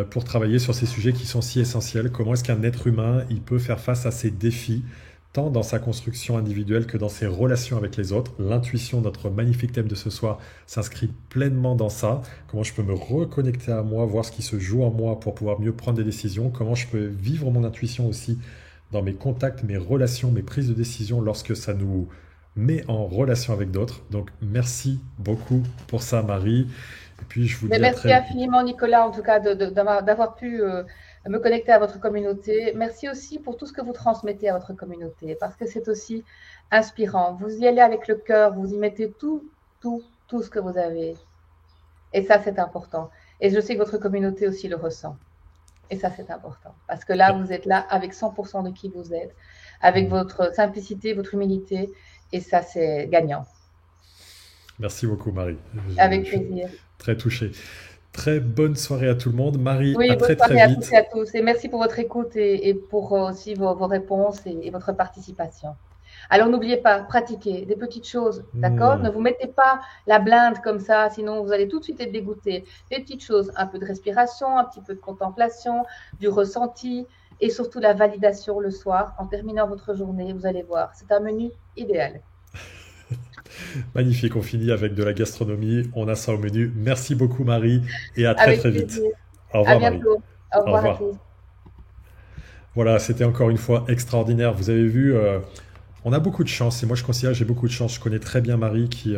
pour travailler sur ces sujets qui sont si essentiels. Comment est-ce qu'un être humain il peut faire face à ces défis, tant dans sa construction individuelle que dans ses relations avec les autres. L'intuition, notre magnifique thème de ce soir, s'inscrit pleinement dans ça. Comment je peux me reconnecter à moi, voir ce qui se joue en moi pour pouvoir mieux prendre des décisions. Comment je peux vivre mon intuition aussi dans mes contacts, mes relations, mes prises de décision lorsque ça nous met en relation avec d'autres. Donc, merci beaucoup pour ça, Marie. Et puis, je vous dis merci infiniment, Nicolas, en tout cas, d'avoir pu me connecter à votre communauté. Merci aussi pour tout ce que vous transmettez à votre communauté, parce que c'est aussi inspirant. Vous y allez avec le cœur, vous y mettez tout ce que vous avez. Et ça, c'est important. Et je sais que votre communauté aussi le ressent. Et ça, c'est important. Parce que là, vous êtes là avec 100% de qui vous êtes, avec votre simplicité, votre humilité. Et ça, c'est gagnant. Merci beaucoup, Marie. Avec plaisir. Très touché. Très bonne soirée à tout le monde. Marie, oui, à très vite. À toutes et à tous. Et merci pour votre écoute et pour aussi vos réponses et votre participation. Alors, n'oubliez pas, pratiquez des petites choses, d'accord? Ne vous mettez pas la blinde comme ça, sinon vous allez tout de suite être dégoûté. Des petites choses, un peu de respiration, un petit peu de contemplation, du ressenti et surtout la validation le soir. En terminant votre journée, vous allez voir, c'est un menu idéal. Magnifique, on finit avec de la gastronomie, on a ça au menu. Merci beaucoup Marie et à très vite. Au revoir Marie. Au revoir à tous. Voilà, c'était encore une fois extraordinaire. Vous avez vu, on a beaucoup de chance et moi je considère que j'ai beaucoup de chance. Je connais très bien Marie qui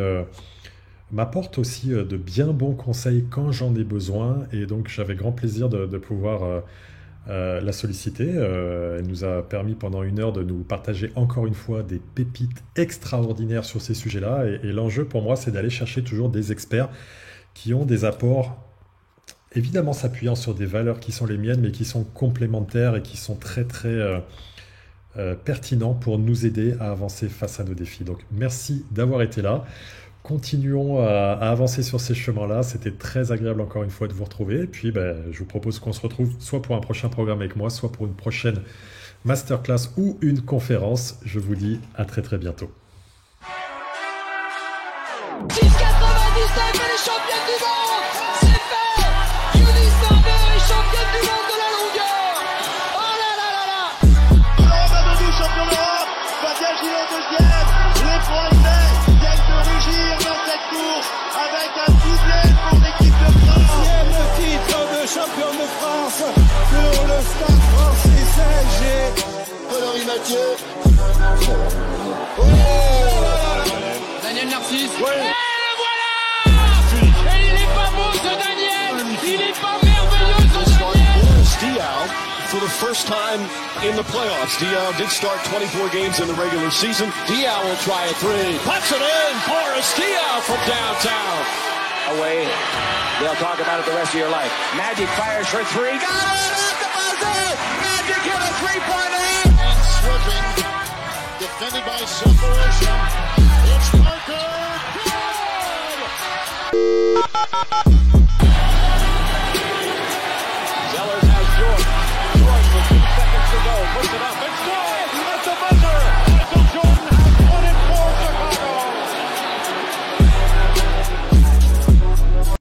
m'apporte aussi de bien bons conseils quand j'en ai besoin et donc j'avais grand plaisir de pouvoir la solliciter. Elle nous a permis pendant 1 heure de nous partager encore une fois des pépites extraordinaires sur ces sujets-là et l'enjeu pour moi c'est d'aller chercher toujours des experts qui ont des apports évidemment s'appuyant sur des valeurs qui sont les miennes mais qui sont complémentaires et qui sont très pertinents pour nous aider à avancer face à nos défis. Donc merci d'avoir été là. Continuons à avancer sur ces chemins-là. C'était très agréable encore une fois de vous retrouver. Et puis, je vous propose qu'on se retrouve soit pour un prochain programme avec moi, soit pour une prochaine masterclass ou une conférence. Je vous dis à très bientôt. 6,99 et les championnes du monde, c'est fait. Eunice Barber est championne du monde de la longueur. Oh là là là là. Alors, Amadou, champion d'Europe, Fabien Gillot deuxième, les Français viennent de rugir dans cette course avec un doublé pour l'équipe de France. 10e titre de champion de France pour le Stade français CSG. Valérie Mathieu. Daniel Narcisse. Ouais. Et le voilà. Et il est pas beau ce Daniel. Il est pas merveilleux ce Daniel. Diaw, for the first time in the playoffs. Diaw did start 24 games in the regular season. Diaw will try a three. Puts it in. Boris Diaw from downtown. Away. They'll talk about it the rest of your life. Magic fires for three. Got it at the buzzer. Magic hit a three-point aim. And slipping, defended by separation. It's Parker. Zellers has George. George with 2 seconds to go. Puts it up.